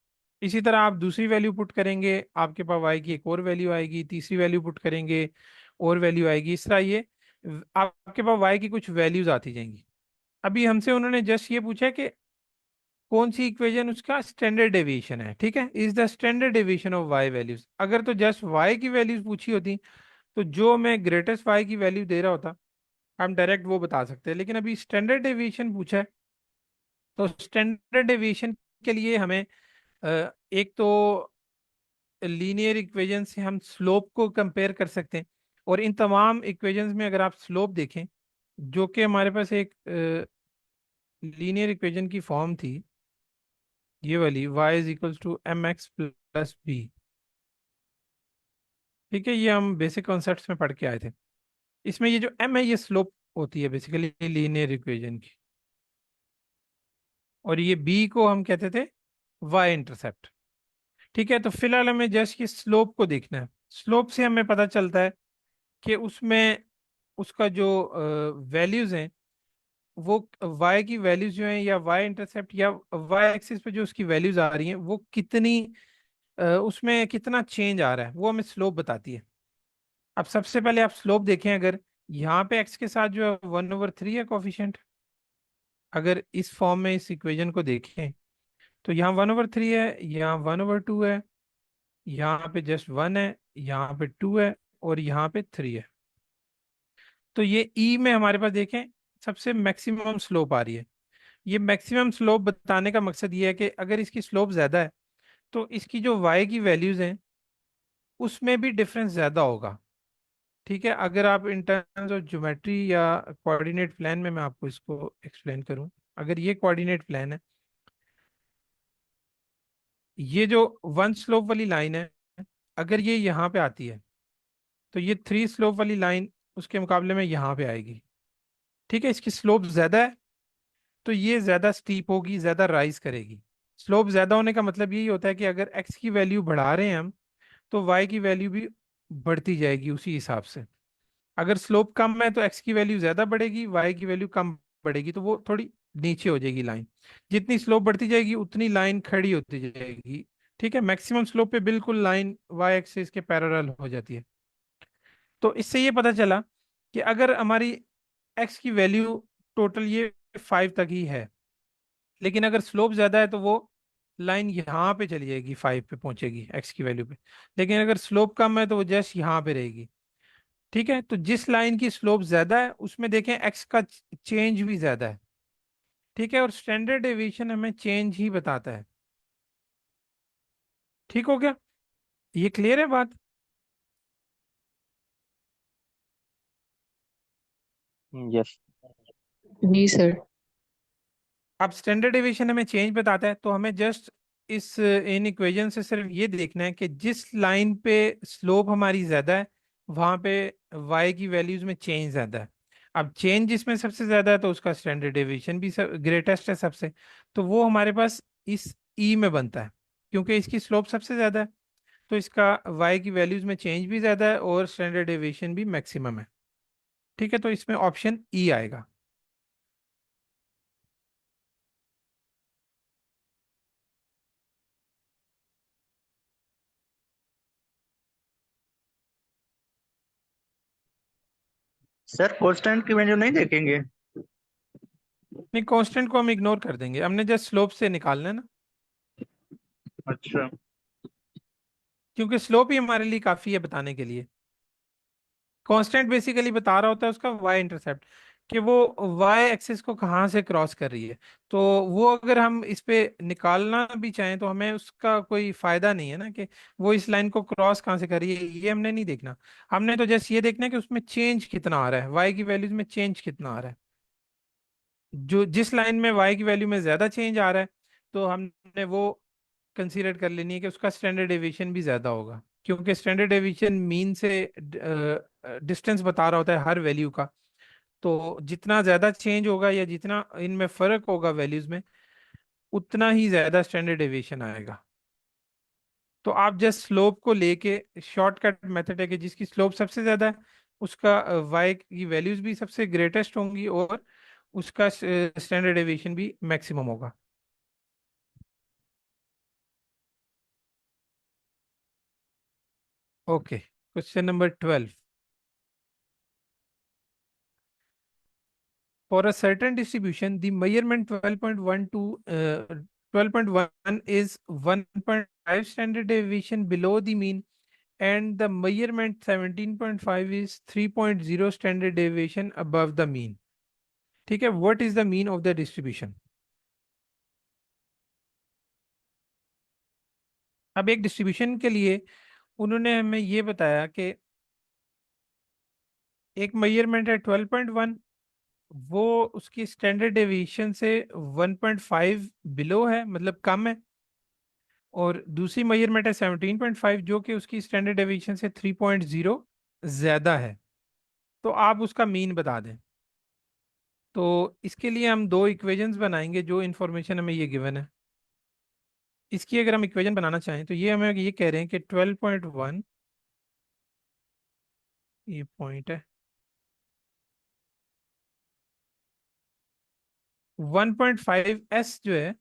इसी तरह आप दूसरी वैल्यू पुट करेंगे, आपके पास y की एक और वैल्यू आएगी, तीसरी वैल्यू पुट करेंगे और वैल्यू आएगी। इस तरह ये आपके पास y की कुछ वैल्यूज आती जाएंगी। अभी हमसे उन्होंने जस्ट ये पूछा है कि कौन सी इक्वेशन उसका स्टैंडर्ड डेविएशन है। ठीक है, is the standard deviation of y values. अगर तो जस्ट y की वैल्यूज पूछी होती तो जो मैं ग्रेटेस्ट y की वैल्यू दे रहा होता हम डायरेक्ट वो बता सकते हैं, लेकिन अभी स्टैंडर्ड डेविएशन पूछा है। तो स्टैंडर्ड डेविएशन के लिए हमें एक तो लीनियर इक्वेशन से हम स्लोप को कंपेयर कर सकते हैं। और इन तमाम इक्वेशंस में अगर आप स्लोप देखें, जो कि हमारे पास एक लीनियर इक्वेशन की फॉर्म थी, ये वाली y = mx + b। ठीक है, ये हम बेसिक कॉन्सेप्ट्स में पढ़ के आए थे। इसमें ये जो m है ये स्लोप होती है बेसिकली लीनियर इक्वेशन की, और ये b को हम कहते थे y इंटरसेप्ट। ठीक है, तो फिलहाल हमें जस्ट ये स्लोप को देखना है। स्लोप से हमें पता चलता है कि उसमें उसका जो वैल्यूज हैं वो y की वैल्यूज जो हैं या y इंटरसेप्ट या y एक्सिस पे जो उसकी वैल्यूज आ रही हैं वो कितनी उसमें कितना चेंज आ रहा है, वो हमें स्लोप बताती है। अब सबसे पहले आप स्लोप देखें। अगर यहाँ पे x के साथ जो है 1/3 है कोफिशिएंट, अगर इस फॉर्म में इस इक्वेशन को देखें तो यहाँ 1/3 है, यहाँ 1/2 है, यहाँ पे जस्ट 1 है, यहाँ पे 2 है और यहाँ पे 3 है। तो ये ई में हमारे पास देखें सबसे मैक्सिमम स्लोप आ रही है। ये मैक्सिमम स्लोप बताने का मकसद ये है कि अगर इसकी स्लोप ज्यादा है तो इसकी जो y की वैल्यूज हैं उसमें भी डिफरेंस ज्यादा होगा। ठीक है, अगर आप इन टर्म्स ऑफ ज्योमेट्री या कोऑर्डिनेट प्लान में मैं आपको इसको एक्सप्लेन करूं। अगर ये कोऑर्डिनेट प्लान है, ये जो वन स्लोप वाली लाइन है, अगर ये यहाँ पे आती है तो ये 3 स्लोप वाली लाइन उसके मुकाबले में यहाँ पे आएगी। ठीक है, इसकी स्लोप ज्यादा है तो ये ज्यादा स्टीप होगी, ज्यादा राइज करेगी। स्लोप ज्यादा होने का मतलब यही होता है कि अगर x की वैल्यू बढ़ा रहे हैं हम तो y की वैल्यू भी बढ़ती जाएगी उसी हिसाब से। अगर स्लोप कम है तो x की वैल्यू ज्यादा बढ़ेगी, y की वैल्यू कम बढ़ेगी, तो वो थोड़ी नीचे हो जाएगी लाइन। जितनी स्लोप बढ़ती जाएगी उतनी लाइन खड़ी होती जाएगी। ठीक है, मैक्सिमम स्लोप पे बिल्कुल लाइन y एक्सिस के पैरेलल हो जाती है। तो इससे ये पता चला कि अगर हमारी x की वैल्यू टोटल ये 5 तक ही है, लेकिन अगर स्लोप ज्यादा है तो वो लाइन यहाँ पे चली जाएगी, 5 पे पहुंचेगी x की वैल्यू पे। लेकिन अगर स्लोप कम है तो वो जस्ट यहाँ पे रहेगी। ठीक है, तो जिस लाइन की स्लोप ज्यादा है उसमें देखें x का चेंज भी ज्यादा है। ठीक है, और स्टैंडर्ड डेविएशन हमें चेंज ही बताता है। ठीक हो गया, ये क्लियर है बात? यस। जी सर। अब स्टैंडर्ड डेविएशन हमें चेंज बताता है तो हमें जस्ट इस इन इक्वेशन से सिर्फ ये देखना है कि जिस लाइन पे स्लोप हमारी ज्यादा है वहां पे y की वैल्यूज में चेंज ज्यादा है। अब चेंज जिसमें सबसे ज्यादा है तो उसका स्टैंडर्ड डेविएशन भी ग्रेटेस्ट है सबसे। तो वो हमारे पास इस ई में बनता है, क्योंकि इसकी स्लोप सबसे ज्यादा है तो इसका y की वैल्यूज में चेंज भी ज्यादा है और स्टैंडर्ड डेविएशन भी मैक्सिमम है। ठीक है, तो इसमें ऑप्शन ई आएगा। सर कांस्टेंट की वैल्यू नहीं देखेंगे? नहीं, कांस्टेंट को हम इग्नोर कर देंगे, हमने जस्ट स्लोप से निकालना है ना, अच्छा। क्योंकि स्लोप ही हमारे लिए काफी है बताने के लिए। कांस्टेंट बेसिकली बता रहा होता है उसका वाई इंटरसेप्ट, कि वो वाई एक्सिस को कहाँ से क्रॉस कर रही है। तो वो अगर हम इस पे निकालना भी चाहें तो हमें उसका कोई फायदा नहीं है ना, कि वो इस लाइन को क्रॉस कहाँ से कर रही है, ये हमने नहीं देखना। हमने तो जस्ट ये देखना है कि उसमें चेंज कितना आ रहा है, वाई की वैल्यूज में चेंज कितना आ रहा है। जो जिस लाइन में वाई की वैल्यू में ज्यादा चेंज आ रहा है तो हमने वो कंसीडर कर लेनी है कि उसका स्टैंडर्ड डेविएशन भी ज्यादा होगा, क्योंकि स्टैंडर्ड डेविएशन मीन से डिस्टेंस बता रहा होता है हर वैल्यू का। तो जितना ज्यादा चेंज होगा या जितना इनमें फर्क होगा वैल्यूज में, उतना ही ज्यादा स्टैंडर्ड डेविएशन आएगा। तो आप जस्ट स्लोप को लेके, शॉर्टकट मेथड है कि जिसकी स्लोप सबसे ज्यादा है उसका वाई की वैल्यूज भी सबसे ग्रेटेस्ट होंगी और उसका स्टैंडर्ड डेविएशन भी मैक्सिमम होगा। Okay, question number 12। For a certain distribution, the measurement 12.1 to 12.1 is 1.5 standard deviation below the mean, and the measurement 17.5 is 3.0 standard deviation above the mean. ठीक है, what is the mean of the distribution? अब एक distribution के लिए उन्होंने हमें ये बताया कि एक मेजरमेंट है 12.1, वो उसकी स्टैंडर्ड डेविएशन से 1.5 बिलो है, मतलब कम है। और दूसरी मेजरमेंट है 17.5 जो कि उसकी स्टैंडर्ड डेविएशन से 3.0 ज्यादा है। तो आप उसका मीन बता दें। तो इसके लिए हम दो इक्वेशंस बनाएंगे जो इन्फॉर्मेशन हमें ये गिवन है। इसकी अगर हम इक्वेशन बनाना चाहें तो ये हमें ये कह रहे हैं कि 12.1 ये पॉइंट है, 1.5 एस जो है,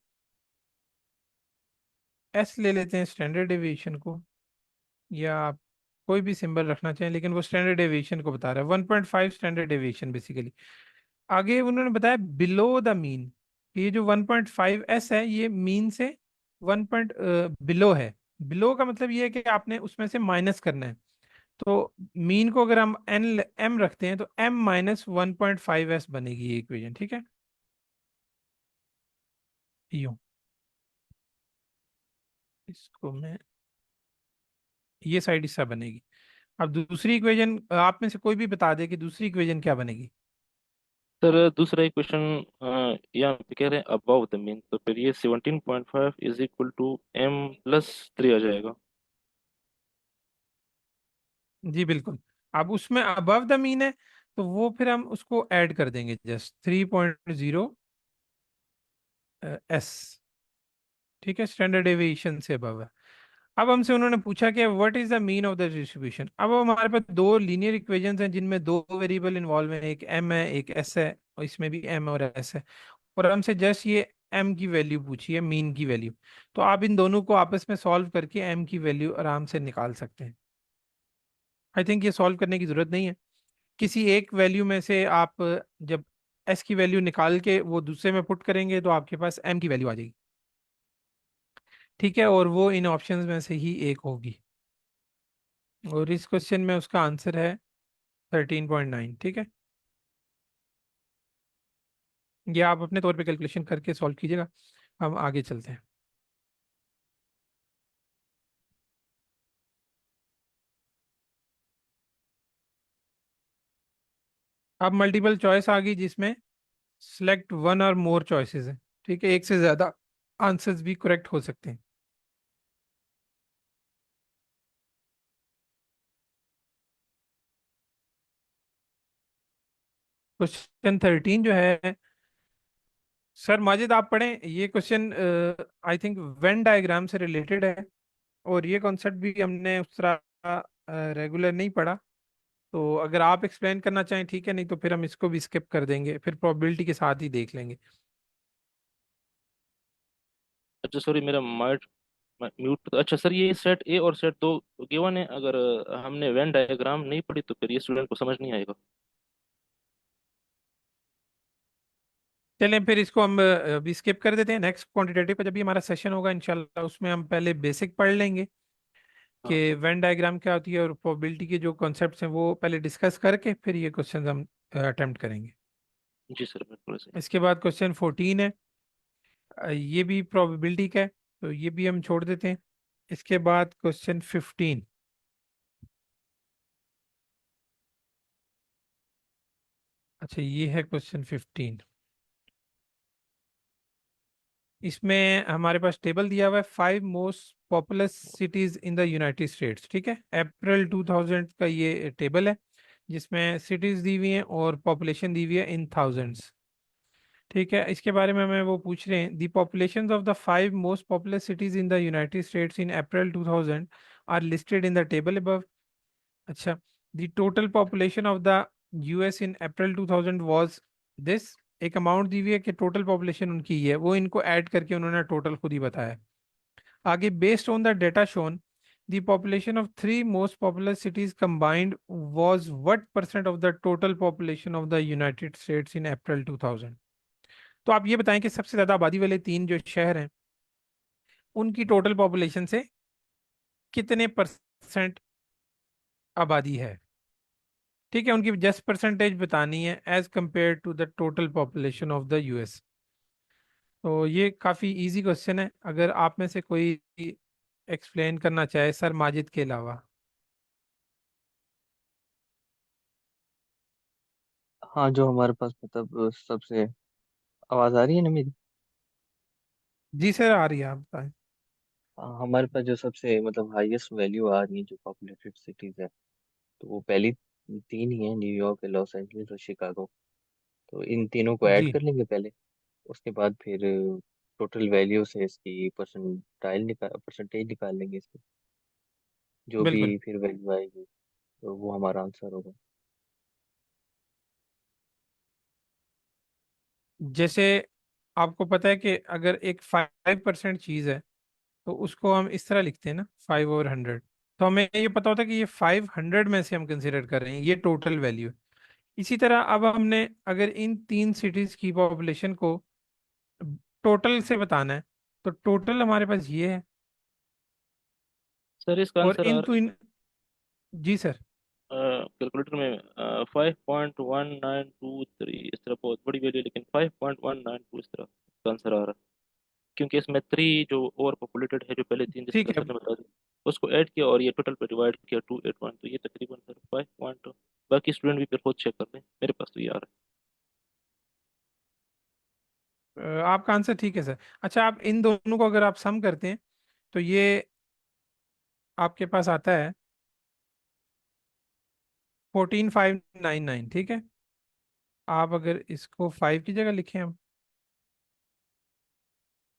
एस ले लेते हैं स्टैंडर्ड डेविएशन को, या आप कोई भी सिंबल रखना चाहें, लेकिन वो स्टैंडर्ड डेविएशन को बता रहा है, 1.5 स्टैंडर्ड डेविएशन बेसिकली। आगे उन्होंने बताया बिलो द मीन, ये जो 1.5 एस है ये मीन से 1 पॉइंट बिलो है। बिलो का मतलब ये है कि आपने उसमें से माइनस करना है। तो मीन को अगर हम एन एम रखते हैं तो एम माइनस 1.5 एस बनेगी ये इक्वेशन। ठीक है, यूं इसको मैं, ये साइड हिस्सा बनेगी। अब दूसरी इक्वेशन आप में से कोई भी बता दे कि दूसरी इक्वेशन क्या बनेगी। सर दूसरा क्वेश्चन यहाँ पे कह रहे हैं अबव द मीन, तो फिर ये 17.5 इज इक्वल टू m+3 आ जाएगा। जी बिल्कुल। अब उसमें अबव द मीन है तो वो फिर हम उसको ऐड कर देंगे, जस्ट 3.0 एस। ठीक है, स्टैंडर्ड डेविएशन से अबव है। अब हमसे उन्होंने पूछा कि what is the mean of the distribution. अब हमारे पास दो लीनियर इक्वेशंस हैं जिनमें दो वेरिएबल इन्वॉल्व हैं, एक एम है एक एस है, और इसमें भी एम और एस है। और हमसे जस्ट ये एम की वैल्यू पूछी है, मीन की वैल्यू। तो आप इन दोनों को आपस में सॉल्व करके एम की वैल्यू आराम से निकाल सकते हैं। आई थिंक ये सॉल्व करने की जरूरत नहीं है। किसी एक वैल्यू में से आप जब एस की वैल्यू निकाल के वो दूसरे में पुट करेंगे तो आपके पास एम की वैल्यू आ जाएगी। ठीक है, और वो इन ऑप्शंस में से ही एक होगी। और इस क्वेश्चन में उसका आंसर है 13.9। ठीक है, ये आप अपने तौर पे कैलकुलेशन करके सॉल्व कीजिएगा। हम आगे चलते हैं। अब मल्टीपल चॉइस आ गई जिसमें सिलेक्ट वन और मोर चॉइसेस है। ठीक है, एक से ज्यादा आंसर्स भी करेक्ट हो सकते हैं। क्वेश्चन 13 जो है, सर माजिद आप पढ़ें ये question. I think Venn diagram से रिलेटेड है, और ये कॉन्सेप्ट भी हमने उस तरह रेगुलर नहीं पढ़ा। तो अगर आप एक्सप्लेन करना चाहें ठीक है, नहीं तो फिर हम इसको भी स्किप कर देंगे, फिर प्रोबेबिलिटी के साथ ही देख लेंगे। अच्छा सॉरी, मेरा माइट म्यूट। तो अच्छा सर, ये सेट ए और सेट दो गिवन है, अगर हमने वेन डायग्राम नहीं पढ़ी तो फिर ये स्टूडेंट को समझ नहीं आएगा। चलें फिर इसको हम अभी स्किप कर देते हैं। नेक्स्ट क्वांटिटेटिव का जब भी हमारा सेशन होगा इंशाल्लाह उसमें हम पहले बेसिक पढ़ लेंगे हाँ कि सर। वेन डायग्राम क्या होती है, और प्रोबेबिलिटी के जो कॉन्सेप्ट्स हैं वो पहले डिस्कस करके फिर ये क्वेश्चन हम अटेम्प्ट करेंगे। जी सर, बिल्कुल सही। इसके बाद क्वेश्चन 14 है, ये भी प्रोबेबिलिटी का है तो ये भी हम छोड़ देते हैं। इसके बाद क्वेश्चन 15, अच्छा ये है क्वेश्चन 15। इसमें हमारे पास टेबल दिया हुआ है 5 most populous cities in the United states. ठीक है, अप्रैल 2000 का ये टेबल है जिसमें सिटीज दी हुई हैं और पॉपुलेशन दी हुई है इन थाउजेंड्स। ठीक है, इसके बारे में हमें वो पूछ रहे हैं, the population of the 5 most populous cities in the United States in April 2000 are listed in the table above. अच्छा, the total population of the US in April 2000 was this. एक अमाउंट दी हुई है कि टोटल पॉपुलेशन उनकी ही है, वो इनको ऐड करके उन्होंने टोटल खुद ही बताया। आगे, based on the data shown the population of 3 most popular cities combined was what percent of the total population of the United States in April 2000। तो आप ये बताएं कि सबसे ज्यादा आबादी वाले 3 जो शहर हैं उनकी टोटल पॉपुलेशन से कितने परसेंट आबादी है। ठीक है, उनकी जस्ट परसेंटेज बतानी है as compare to the total population of the US. तो ये काफ़ी इजी क्वेश्चन है, अगर आप में से कोई एक्सप्लेन करना चाहे सर माजिद के अलावा। हाँ, जो हमारे पास मतलब सबसे आवाज आ रही है ना मेरी? जी सर, आ रही है, आप बताएं। हाँ, हमारे पास जो सबसे मतलब हाईएस्ट वैल्यू आ रही है जो पॉपुलेटेड सिटीज है, तो वो पहली तीन ही है, न्यूयॉर्क, लॉस एंजलिस और शिकागो। तो इन तीनों को ऐड जी कर लेंगे पहले, उसके बाद फिर टोटल वैल्यू से इसकी परसेंटेज निकाल लेंगे इसकी, जो भी बिल्कुल। फिर वैल्यू आएगी तो वो हमारा आंसर होगा। जैसे आपको पता है कि अगर एक 5% चीज़ है तो उसको हम इस तरह लिखते हैं ना, 5/100। तो हमें ये पता होता है कि ये 500 में से हम कंसिडर कर रहे हैं, ये टोटल वैल्यू है। इसी तरह अब हमने अगर इन 3 सिटीज की पॉपुलेशन को टोटल से बताना है तो टोटल हमारे पास ये है। सर इसका और आंसर आ इन तो रहा इन जी सर। है कैलकुलेटर में 5.1923, इस तरह बहुत बड़ी वैल्यू, लेकिन 5.192 इस तरह इसका आंसर आ रहा है। क्योंकि इसमें 3 जो ओवर पॉपुलेटेड है, जो पहले 3 जिस ठीक तरह है। सर ने बता दी, उसको ऐड किया और ये टोटल पे डिवाइड किया 281, तो ये तकरीबन सर 5 पॉइंट। बाकी स्टूडेंट भी फिर खुद चेक कर लें, मेरे पास तो ये आ रहा आपका आंसर ठीक है सर। अच्छा, आप इन दोनों को अगर आप सम करते हैं तो ये आपके पास आता है 14599। ठीक है, आप अगर इसको 5 की जगह लिखें, हम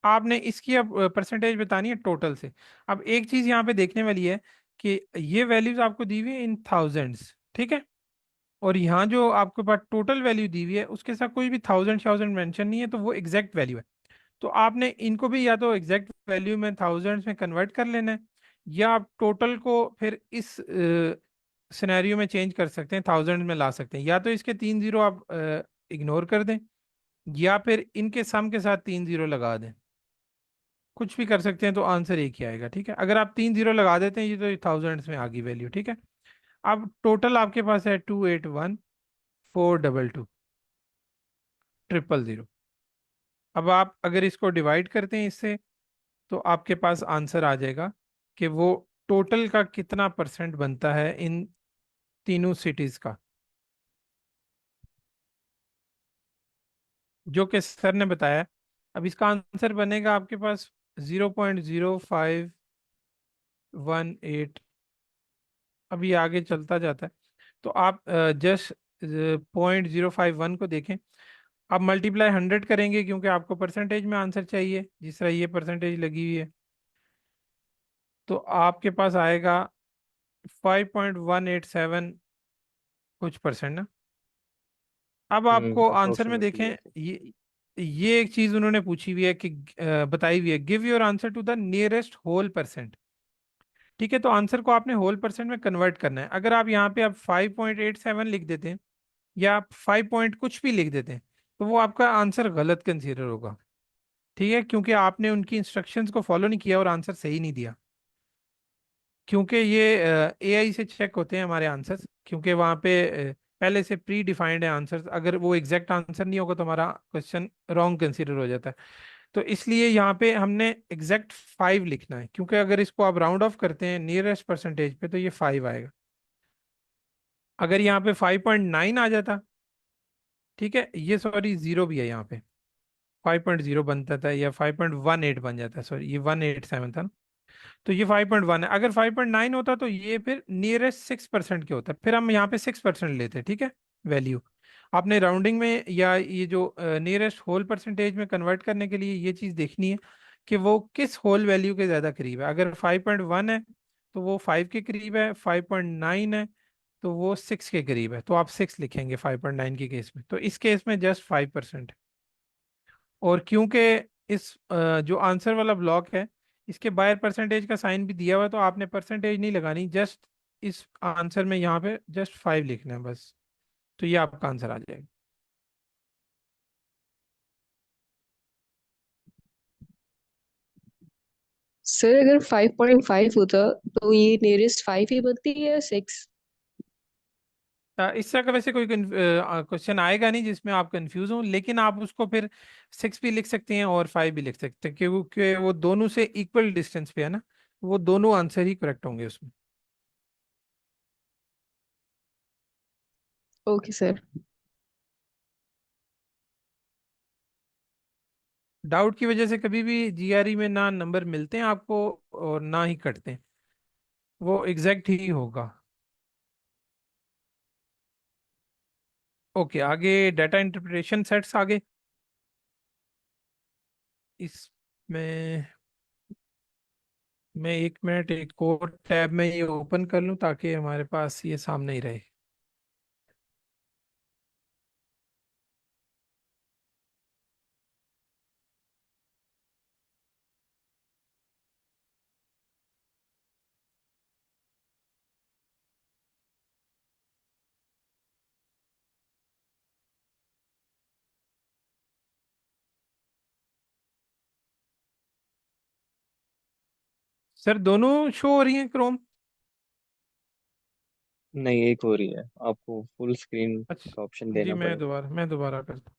आपने इसकी अब परसेंटेज बतानी है टोटल से। अब एक चीज यहाँ पे देखने वाली है कि ये वैल्यूज आपको दी हुई है इन थाउजेंड्स, ठीक है, और यहाँ जो आपके पास टोटल वैल्यू दी हुई है उसके साथ कोई भी थाउजेंड थाउजेंड मेंशन नहीं है, तो वो एग्जैक्ट वैल्यू है। तो आपने इनको भी या तो एग्जैक्ट वैल्यू में थाउजेंड्स में कन्वर्ट कर लेना है, या आप टोटल को फिर इस सिनेरियो में चेंज कर सकते हैं, थाउजेंड में ला सकते हैं, या तो इसके 3 जीरो आप इग्नोर कर दें, या फिर इनके सम के साथ 3 जीरो लगा दें। कुछ भी कर सकते हैं, तो आंसर एक ही आएगा। ठीक है, अगर आप 3 जीरो लगा देते हैं, ये तो थाउजेंड्स में आ गई वैल्यू। ठीक है, अब टोटल आपके पास है 281,422,000। अब आप अगर इसको डिवाइड करते हैं इससे, तो आपके पास आंसर आ जाएगा कि वो टोटल का कितना परसेंट बनता है इन तीनों सिटीज का, जो कि सर ने बताया। अब इसका आंसर बनेगा आपके पास 0.0518। अभी आगे चलता जाता है, तो आप जस्ट 0.051 को देखें। आप मल्टीप्लाई 100 करेंगे क्योंकि आपको परसेंटेज में आंसर चाहिए, जिस तरह ये परसेंटेज लगी हुई है, तो आपके पास आएगा 5.187 कुछ परसेंट ना। अब आपको आंसर में अप्रोक्सीमेटली देखें, ऐसे। ये एक चीज उन्होंने पूछी हुई है कि बताई हुई है, give your answer to the nearest whole percent. ठीक है, तो आंसर को आपने होल परसेंट में कन्वर्ट करना है। अगर आप यहाँ पे आप 5.87 लिख देते हैं, या आप 5 पॉइंट कुछ भी लिख देते हैं, तो वो आपका आंसर गलत कंसीडर होगा। ठीक है, क्योंकि आपने उनकी इंस्ट्रक्शंस को फॉलो नहीं किया और आंसर सही नहीं दिया। क्योंकि ये एआई से चेक होते हैं हमारे आंसर्स, क्योंकि वहाँ पे पहले से प्री डिफाइंड है आंसर्स। अगर वो एग्जैक्ट आंसर नहीं होगा तो हमारा क्वेश्चन रॉन्ग कंसीडर हो जाता है। तो इसलिए यहाँ पे हमने एग्जैक्ट 5 लिखना है, क्योंकि अगर इसको आप राउंड ऑफ करते हैं नियरेस्ट परसेंटेज पे तो ये 5 आएगा। अगर यहाँ पे 5.9 आ जाता, ठीक है, ये सॉरी जीरो भी है यहाँ पे, 5.0 बनता था, या 5.18 बन जाता है, सॉरी ये 187 था ना, तो ये 5.1 है। अगर 5.9 होता तो ये फिर नियरेस्ट 6% के होता, फिर हम यहाँ पे 6% लेते, ठीक है, वैल्यू। आपने राउंडिंग में या ये जो नियरेस्ट होल परसेंटेज में कन्वर्ट करने के लिए ये चीज़ देखनी है कि वो किस होल वैल्यू के ज़्यादा करीब है। अगर 5.1 है तो वो 5 के करीब है, 5.9 है तो वो 6 के करीब है, तो आप 6 लिखेंगे 5.9 के केस में। तो इस केस में जस्ट 5%। और क्योंकि इस जो आंसर वाला ब्लॉक है इसके बाहर परसेंटेज का साइन भी दिया हुआ है, तो आपने परसेंटेज नहीं लगानी, जस्ट इस आंसर में यहाँ पे जस्ट 5 लिखना है बस, तो ये आपका आंसर आ जाएगा। सर अगर 5.5 होता तो ये नियरेस्ट 5 ही बनती है या 6? इस तरह का वैसे कोई क्वेश्चन आएगा नहीं जिसमें आप कंफ्यूज हो, लेकिन आप उसको फिर 6 भी लिख सकते हैं और 5 भी लिख सकते हैं, क्योंकि वो दोनों से इक्वल डिस्टेंस पे है ना, वो दोनों आंसर ही करेक्ट होंगे उसमें। Okay sir. डाउट की वजह से कभी भी जीआरई में ना नंबर मिलते हैं आपको और ना ही कटते हैं, वो एग्जैक्ट ही होगा। ओके, आगे डाटा इंटरप्रिटेशन सेट्स आगे। इसमें मैं 1 मिनट एक और टैब में ये ओपन कर लूं ताकि हमारे पास ये सामने ही रहे। सर दोनों शो हो रही हैं क्रोम? नहीं, एक हो रही है, आपको फुल स्क्रीन का ऑप्शन अच्छा जी, देना पड़ेगा। मैं दोबारा करता हूँ।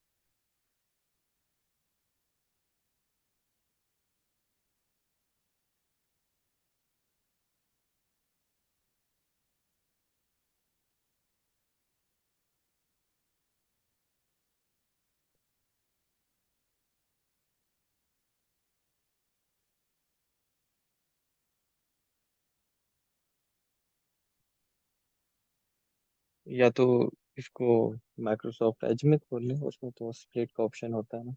या तो इसको माइक्रोसॉफ्ट एज में खोल लें, उसमें तो स्प्लिट का ऑप्शन होता है ना।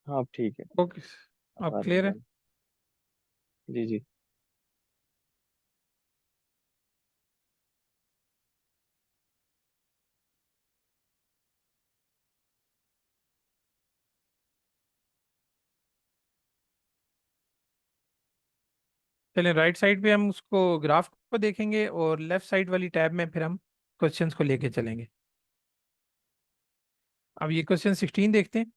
हाँ, अब ठीक है। ओके, अब आप आ रही क्लियर है? है। जी जी। चलें, राइट साइड पे हम उसको ग्राफ को देखेंगे और लेफ्ट साइड वाली टैब में फिर हम क्वेश्चंस को लेके चलेंगे। अब ये क्वेश्चन 16 देखते हैं।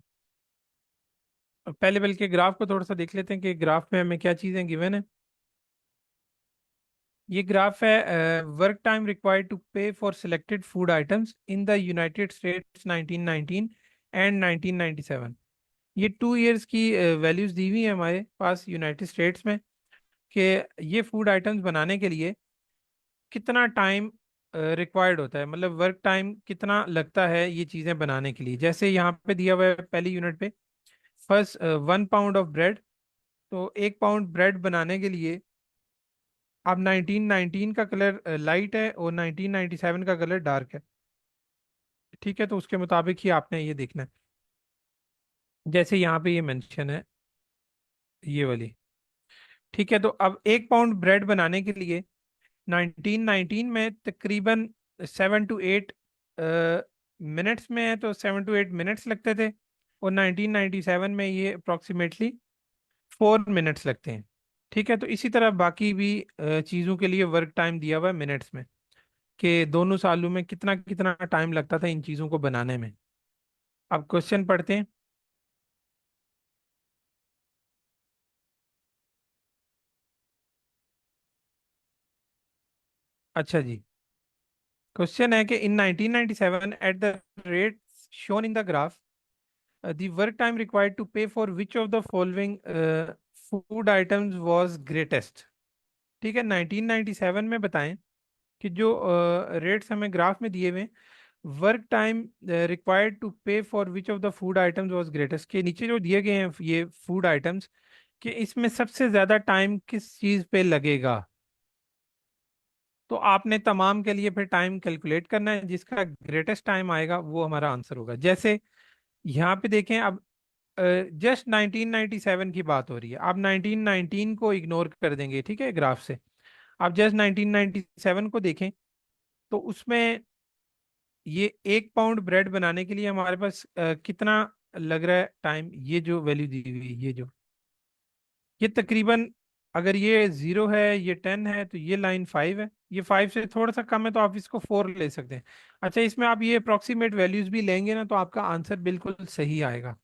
अब पहले बल्कि ग्राफ को थोड़ा सा देख लेते हैं कि ग्राफ में हमें क्या चीज़ें गिवन है। ये ग्राफ है वर्क टाइम रिक्वायर्ड टू पे for selected food items in the United states 1919 and 1997। ये 2 इयर्स की वैल्यूज दी हुई है हमारे पास यूनाइटेड स्टेट्स में, कि ये फूड आइटम्स बनाने के लिए कितना टाइम रिक्वायर्ड होता है, मतलब वर्क टाइम कितना लगता है ये चीज़ें बनाने के लिए। जैसे यहाँ पे दिया हुआ है पहली यूनिट पे, फर्स्ट 1 पाउंड ऑफ ब्रेड। तो 1 पाउंड ब्रेड बनाने के लिए अब 1919 का कलर लाइट है और 1997 का कलर डार्क है। ठीक है, तो उसके मुताबिक ही आपने ये देखना है, जैसे यहाँ पे ये मेंशन है ये वाली। ठीक है, तो अब 1 पाउंड ब्रेड बनाने के लिए 1919 में तकरीबन 7 to 8 मिनट्स में है, तो 7 to 8 मिनट्स लगते थे। और 1997 में ये अप्रोक्सीमेटली 4 मिनट्स लगते हैं। ठीक है, तो इसी तरह बाकी भी चीज़ों के लिए वर्क टाइम दिया हुआ है मिनट्स में, कि दोनों सालों में कितना कितना टाइम लगता था इन चीज़ों को बनाने में। अब क्वेश्चन पढ़ते हैं। अच्छा जी, क्वेश्चन है कि इन 1997 at the rate shown in the graph, the work time required to pay for which of the following food items was greatest? ठीक है, 1997 में बताएं कि जो रेट्स हमें ग्राफ में दिए हुए हैं, वर्क टाइम रिक्वायर्ड टू पे for which of the food items was greatest, के नीचे जो दिए गए हैं ये फूड आइटम्स, कि इसमें सबसे ज्यादा टाइम किस चीज पे लगेगा। तो आपने तमाम के लिए फिर टाइम कैलकुलेट करना है, जिसका ग्रेटेस्ट टाइम आएगा वो हमारा आंसर होगा। जैसे यहाँ पे देखें, अब जस्ट 1997 की बात हो रही है, आप 1919 को इग्नोर कर देंगे, ठीक है, ग्राफ से। आप जस्ट 1997 को देखें, तो उसमें ये 1 पाउंड ब्रेड बनाने के लिए हमारे पास कितना लग रहा है टाइम, ये जो वैल्यू दी हुई है, ये तकरीबन, अगर ये 0 है, ये 10 है, तो ये लाइन 5 है, ये 5 से थोड़ा सा कम है, तो आप इसको 4 ले सकते हैं। अच्छा, इसमें आप ये अप्रोक्सीमेट वैल्यूज भी लेंगे ना, तो आपका आंसर बिल्कुल सही आएगा।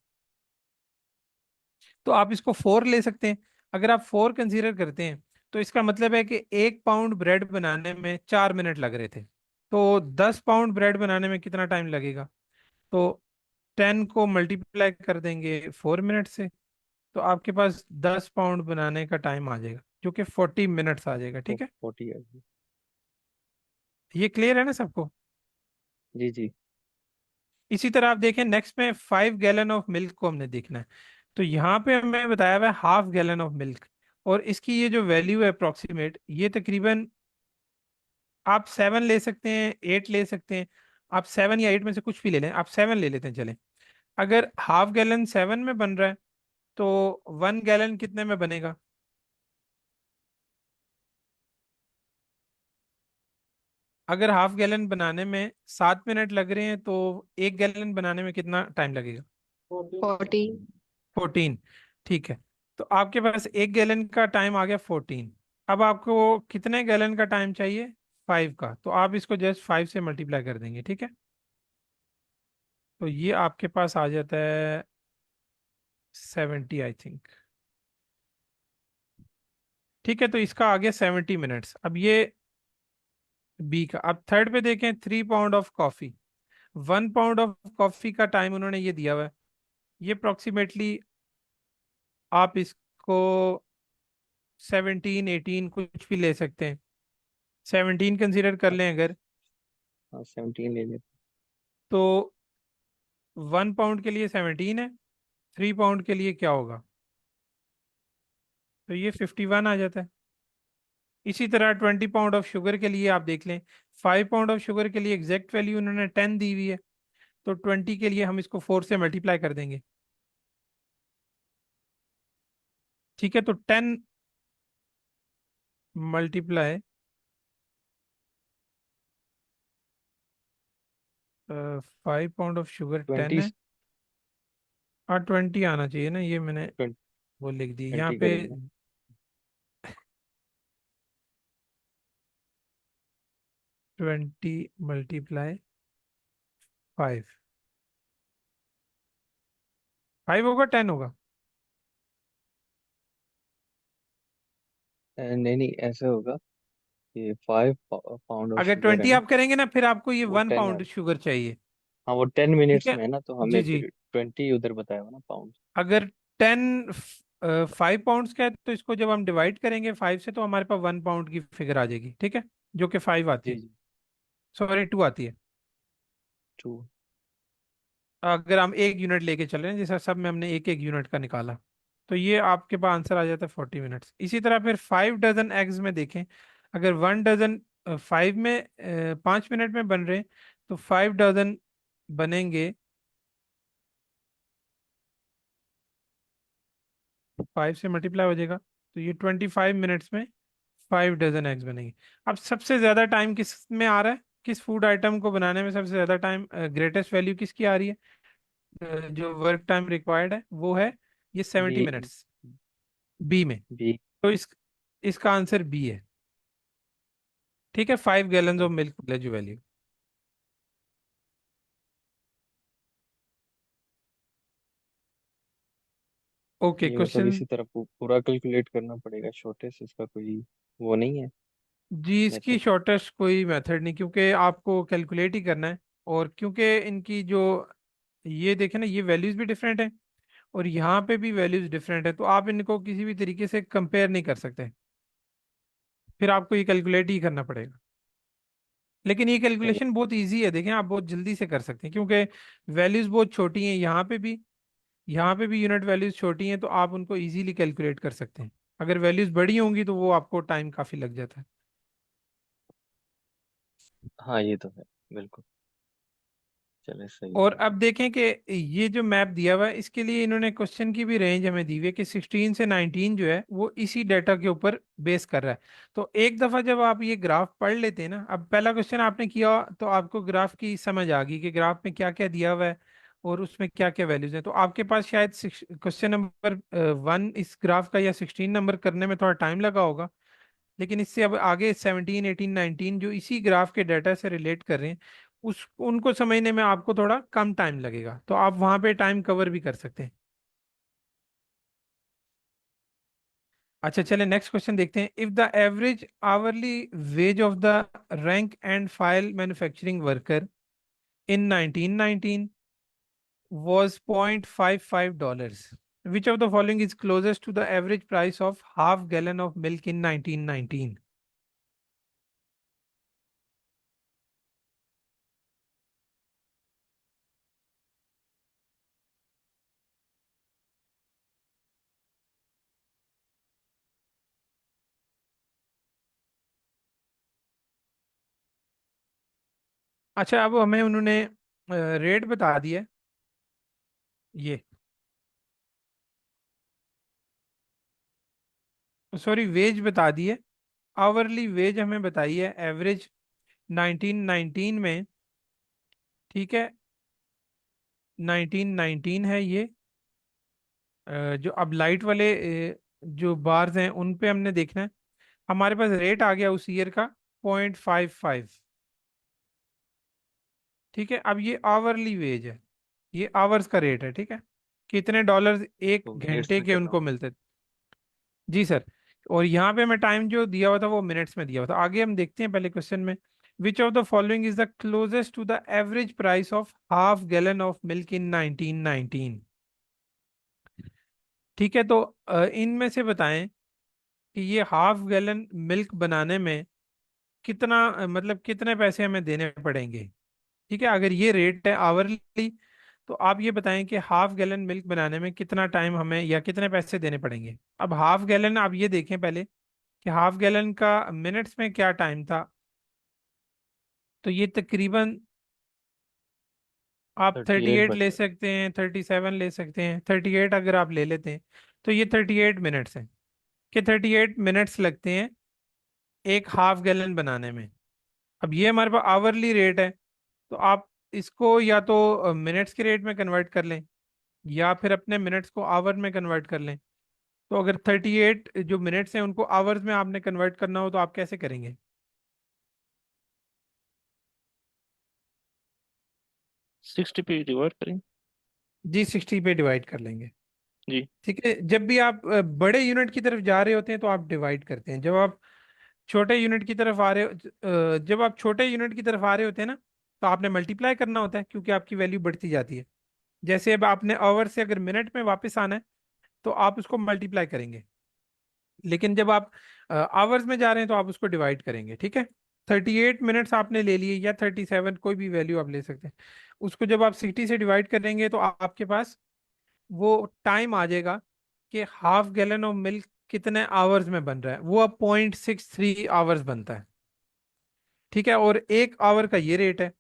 तो आप इसको 4 ले सकते हैं। अगर आप 4 कंसीडर करते हैं, तो इसका मतलब है कि 1 पाउंड ब्रेड बनाने में 4 मिनट लग रहे थे। तो 10 पाउंड ब्रेड बनाने में कितना टाइम लगेगा? तो 10 को मल्टीप्लाई कर देंगे 4 मिनट से, तो आपके पास 10 पाउंड बनाने का टाइम आ जाएगा, जो कि 40 मिनट्स आ जाएगा। तो ठीक है, 40 है। ये क्लियर है ना सबको? जी जी। इसी तरह आप देखें, नेक्स्ट में 5 गैलन ऑफ मिल्क को हमने देखना है। तो यहाँ पे हमें बताया हुआ है हाफ गैलन ऑफ मिल्क, और इसकी ये जो वैल्यू है अप्रोक्सीमेट, ये तकरीबन, आप 7 ले सकते हैं, 8 ले सकते हैं। आप 7 या 8 में से कुछ भी ले लें, आप 7 ले लेते हैं चलें। अगर हाफ गैलन 7 में बन रहा है, तो 1 गैलन कितने में बनेगा? अगर हाफ गैलन बनाने में 7 मिनट लग रहे हैं, तो 1 गैलन बनाने में कितना टाइम लगेगा? 40। 14। ठीक है, तो आपके पास 1 गैलन का टाइम आ गया 14। अब आपको कितने गैलन का टाइम चाहिए? 5 का, तो आप इसको जस्ट 5 से मल्टीप्लाई कर देंगे। ठीक है, तो ये आपके पास आ जाता है 70 आई थिंक। ठीक है, तो इसका आ गया 70 मिनट्स। अब ये बी का, अब थर्ड पे देखें, 3 pound of coffee, 1 pound of coffee का टाइम उन्होंने ये दिया हुआ है। ये अप्रोक्सीमेटली आप इसको 17 18 कुछ भी ले सकते हैं। 17 कंसीडर कर लें अगर, हाँ 17 ले लेते। तो 1 पाउंड के लिए 17 है, 3 पाउंड के लिए क्या होगा? तो ये 51 आ जाता है। इसी तरह 20 पाउंड ऑफ शुगर के लिए आप देख लें, 5 पाउंड ऑफ शुगर के लिए एग्जैक्ट वैल्यू उन्होंने 10 दी हुई है, तो 20 के लिए हम इसको 4 से मल्टीप्लाई कर देंगे। ठीक है, तो 10 मल्टीप्लाई 5 पाउंड ऑफ शुगर 10 20 है, और 20 आना चाहिए ना, ये मैंने 20 वो लिख दी यहाँ 20 पे। करेंगे ना। 20 मल्टीप्लाई 5, 5 होगा 10 होगा? नहीं नहीं, ऐसे होगा कि 5 पाउंड ऑफ अगर शुगर है 20 ना, आप करेंगे ना, फिर आपको ये वो वन 10 आ। पाउंड शुगर चाहिए। हाँ वो 10 ठीक मिनट्स है, में है ना, तो हमें जी जी। फिर 20 उधर बताया हुआ ना पाउंड। अगर 10 5 पाउंड्स का है, तो इसको जब हम डिवाइड करेंगे 5 से, तो हमारे पास 1 पाउंड की फिगर आ जाएगी। ठीक है, जो कि 5 आती जी है, जी। सॉरी 2 आती है। टू। अगर हम 1 यूनिट लेके चल रहे हैं, जैसा सब में हमने 1 1 यूनिट का निकाला, तो ये आपके पास आंसर आ जाता है 40 मिनट्स। इसी तरह फिर 5 डजन एग्स में देखें, अगर 1 डजन 5 में 5 मिनट में बन रहे हैं, तो 5 डजन बनेंगे, 5 से मल्टीप्लाई हो जाएगा, तो ये 25 मिनट्स में 5 डजन एग्स बनेंगे। अब सबसे ज्यादा टाइम किस में आ रहा है, किस फूड आइटम को बनाने में सबसे ज्यादा टाइम, ग्रेटेस्ट वैल्यू किसकी आ रही है? जो वर्क टाइम रिक्वायर्ड है वो है ये बी। 70 मिनट्स, बी में। बी। तो इसका आंसर बी है। ठीक है, 5 gallon of milk plays value. Okay, ये मतलब क्वेश्चन। इसी तरह पूरा कैलकुलेट करना पड़ेगा, छोटे से इसका कोई वो नहीं है जी, इसकी मेथड। शॉर्टेस्ट कोई मेथड नहीं, क्योंकि आपको कैलकुलेट ही करना है। और क्योंकि इनकी जो, ये देखें ना, ये वैल्यूज भी डिफरेंट है, और यहाँ पे भी वैल्यूज डिफरेंट है, तो आप इनको किसी भी तरीके से कंपेयर नहीं कर सकते। फिर आपको ये कैलकुलेट ही करना पड़ेगा। लेकिन ये कैलकुलेशन बहुत इजी है, देखें आप बहुत जल्दी से कर सकते हैं, क्योंकि वैल्यूज बहुत छोटी हैं, यहाँ पे भी यूनिट वैल्यूज छोटी हैं, तो आप उनको इजीली कैलकुलेट कर सकते हैं। अगर वैल्यूज बड़ी होंगी तो वो आपको टाइम काफी लग जाता है। हाँ ये तो है, बिल्कुल। चले सही और है। अब देखें कि ये जो मैप दिया हुआ है, इसके लिए इन्होंने क्वेश्चन की भी रेंज हमें दी हुई है कि 16 से 19 जो है वो इसी डाटा के ऊपर बेस कर रहा है। तो एक दफा जब आप ये ग्राफ पढ़ लेते हैं ना, अब पहला क्वेश्चन आपने किया तो आपको ग्राफ की समझ आ गई कि ग्राफ में क्या क्या दिया हुआ है और उसमें क्या क्या वैल्यूज हैं। तो आपके पास शायद क्वेश्चन नंबर 1 इस ग्राफ का या 16 नंबर करने में थोड़ा टाइम लगा होगा। लेकिन इससे अब आगे 17 18 19 जो इसी ग्राफ के डाटा से रिलेट कर रहे हैं, उस उनको समझने में आपको थोड़ा कम टाइम लगेगा, तो आप वहां पे टाइम कवर भी कर सकते हैं। अच्छा चले नेक्स्ट क्वेश्चन देखते हैं। If the average hourly ways of the rank and file manufacturing worker in 1919 was $0.55, which of the following is closest to the average price of half gallon of milk in 1919? अच्छा अब हमें उन्होंने rate बता दिया, ये sorry veg बता दी है। Hourly veg हमें बताई है एवरेज 1919 में, ठीक है, 1919 है ये। जो अब लाइट वाले जो बार्स हैं उन पे हमने देखना है। हमारे पास रेट आ गया उस ईयर का 0.55, ठीक है। अब ये आवरली वेज है, ये आवर्स का रेट है, ठीक है, कितने डॉलर एक तो मिनट्स घंटे में के करना उनको होगा। मिलते थे। जी सर। और यहाँ पे मैं टाइम जो दिया हुआ था वो मिनट्स में दिया हुआ था। आगे हम देखते हैं पहले क्वेश्चन में, which of the following is the closest to the average price of half gallon of milk in 1919? ठीक है, तो इनमें से बताएं कि ये हाफ गैलन मिल्क बनाने में कितना मतलब कितने पैसे हमें देने पड़ेंगे। ठीक है, अगर ये रेट है आवरली, तो आप ये बताएं कि हाफ गैलन मिल्क बनाने में कितना टाइम हमें या कितने पैसे देने पड़ेंगे। अब हाफ गैलन आप ये देखें पहले कि हाफ गैलन का मिनट्स में क्या टाइम था। तो ये तकरीबन आप 38 38 बज ले रहे हैं। सकते हैं, 37 ले सकते हैं, 38 अगर आप ले लेते हैं तो ये 38 मिनट्स हैं, कि 38 मिनट्स लगते हैं एक हाफ गैलन बनाने में। अब ये हमारे पास आवरली रेट है, तो आप इसको या तो मिनट्स के रेट में कन्वर्ट कर लें या फिर अपने मिनट्स को आवर में कन्वर्ट कर लें। तो अगर 38 जो मिनट्स हैं उनको आवर्स में आपने कन्वर्ट करना हो तो आप कैसे करेंगे? 60 पे डिवाइड करें। जी 60 पे डिवाइड कर लेंगे। जी। ठीक है, जब भी आप बड़े यूनिट की तरफ जा रहे होते हैं तो आप डिवाइड करते हैं, जब आप छोटे यूनिट की तरफ आ रहे हो जब आप छोटे यूनिट की तरफ आ रहे होते हैं ना, तो आपने मल्टीप्लाई करना होता है, क्योंकि आपकी वैल्यू बढ़ती जाती है। जैसे अब आपने आवर से अगर मिनट में वापस आना है तो आप उसको मल्टीप्लाई करेंगे, लेकिन जब आप आवर्स में जा रहे हैं तो आप उसको डिवाइड करेंगे। ठीक है, 38 मिनट्स आपने ले लिए या 37, कोई भी वैल्यू आप ले सकते हैं। उसको जब आप 60 से डिवाइड करेंगे तो आपके पास वो टाइम आ जाएगा कि हाफ गैलन ऑफ मिल्क कितने आवर्स में बन रहा है, वो अब 0.63 आवर्स बनता है। ठीक है, और एक आवर का ये रेट है,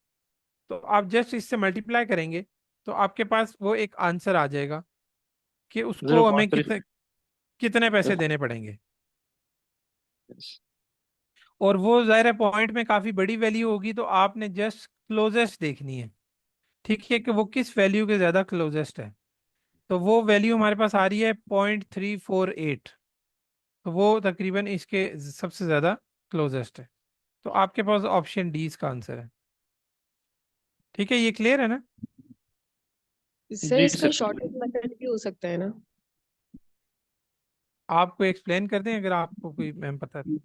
तो आप जस्ट इससे मल्टीप्लाई करेंगे तो आपके पास वो एक आंसर आ जाएगा कि जीरो उसको हमें पॉइंट थ्री कितने कितने पैसे देने पड़ेंगे। Yes. और वो ज़ाहिर है पॉइंट में काफ़ी बड़ी वैल्यू होगी, तो आपने जस्ट क्लोजेस्ट देखनी है, ठीक है, कि वो किस वैल्यू के ज़्यादा क्लोजेस्ट है। तो वो वैल्यू हमारे पास आ रही है 0.348, तो वो तकरीबन इसके सबसे ज़्यादा क्लोजेस्ट है। तो आपके पास ऑप्शन डी इसका आंसर है। ठीक है, ये क्लियर है ना? सर जी इसका सर। शॉर्टेज मेथड भी हो सकता है ना? आपको एक्सप्लेन कर दें अगर आपको कोई मैम पता है।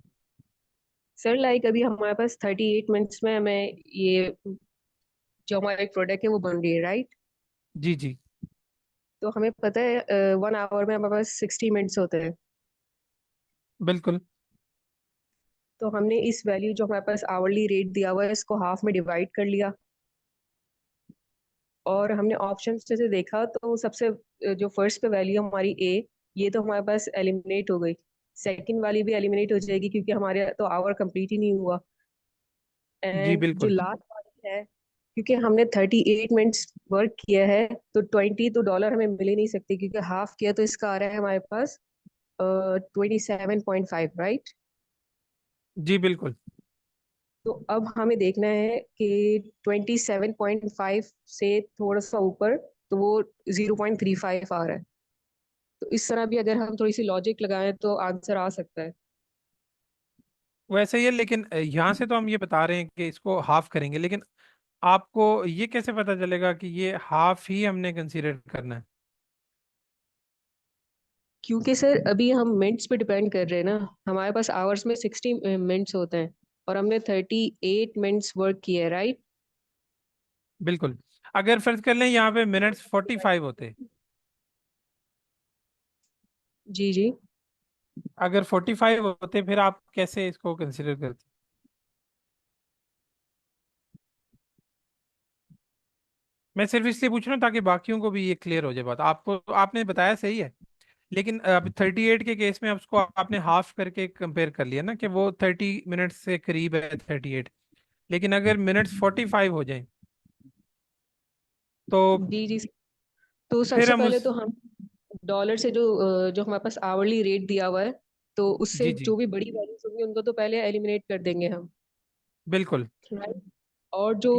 सर लाइक अभी हमारे पास 38 मिनट्स में हमें ये जो हमारा एक प्रोडक्ट है वो बन रही है, राइट? जी जी तो हमें पता है 1 आवर में हमारे पास 60 मिनट्स होते हैं। बिल्कुल। तो हमने इस वैल्यू जो हमारे पास आवरली रेट दिया हुआ है इसको हाफ में डिवाइड कर लिया, और हमने ऑप्शन से देखा तो सबसे जो फर्स्ट पे वैल्यू हमारी ए, ये तो हमारे पास एलिमिनेट हो गई, सेकंड वाली भी एलिमिनेट हो जाएगी क्योंकि हमारे तो आवर कंप्लीट ही नहीं हुआ, जी एंड जो बिल्कुल। लास्ट वाली है क्योंकि हमने 38 मिनट्स वर्क किया है तो 20 तो डॉलर हमें मिल ही नहीं सकती क्योंकि हाफ किया, तो इसका आ रहा है हमारे पास 27.5, राइट। जी बिल्कुल। तो अब हमें देखना है कि 27.5 से थोड़ा सा ऊपर, तो वो 0.35 आ रहा है। तो इस तरह भी अगर हम थोड़ी सी लॉजिक लगाएं तो आंसर आ सकता है। वैसे ही है, लेकिन यहाँ से तो हम ये बता रहे हैं कि इसको हाफ करेंगे, लेकिन आपको ये कैसे पता चलेगा कि ये हाफ ही हमने कंसीडर करना है? क्योंकि सर अभी हम मिनट्स पे डिपेंड कर रहे हैं ना, हमारे पास आवर्स में 60 मिनट्स होते हैं और हमने 38 मिनट्स वर्क किया है, राइट। बिल्कुल। अगर फर्ज कर लें यहाँ पे मिनट्स 45 होते, जी जी। अगर 45 होते फिर आप कैसे इसको कंसिडर करते? मैं सिर्फ इसलिए पूछ रहा हूँ ताकि बाकियों को भी ये क्लियर हो जाए बात। आपको आपने बताया सही है, लेकिन अब 38 के केस में अब उसको आपने हाफ करके कंपेयर कर लिया ना कि वो 30 मिनट्स से करीब है 38। लेकिन अगर मिनट्स 45 हो जाए तो जी जी। तो फिर सबसे हम पहले उस। तो हम डॉलर से जो हमारे पास आवरली रेट दिया हुआ है, तो उससे जी जी जो भी बड़ी वैल्यूज होंगी उनको तो पहले एलिमिनेट कर देंगे हम, बिल्कुल। right? और जो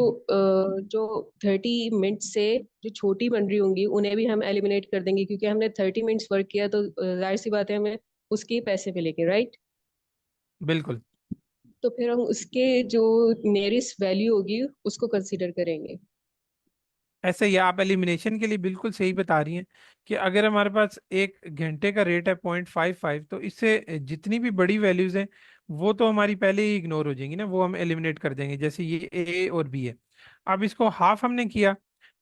30 मिनट से जो छोटी बन रही होंगी उन्हें भी हम एलिमिनेट कर देंगे क्योंकि हमने 30 मिनट्स वर्क किया, तो जाहिर सी बात है हमें उसके ही पैसे मिलेंगे, राइट। बिल्कुल। तो फिर हम उसके जो नियरेस्ट वैल्यू होगी उसको कंसीडर करेंगे। ऐसे ही आप एलिमिनेशन के लिए बिल्कुल सही बता रही हैं कि अगर हमारे पास 1 घंटे का रेट है 0.55, तो इससे जितनी भी बड़ी वैल्यूज हैं वो तो हमारी पहले ही इग्नोर हो जाएंगी ना, वो हम एलिमिनेट कर देंगे। जैसे ये ए और बी है, अब इसको हाफ हमने किया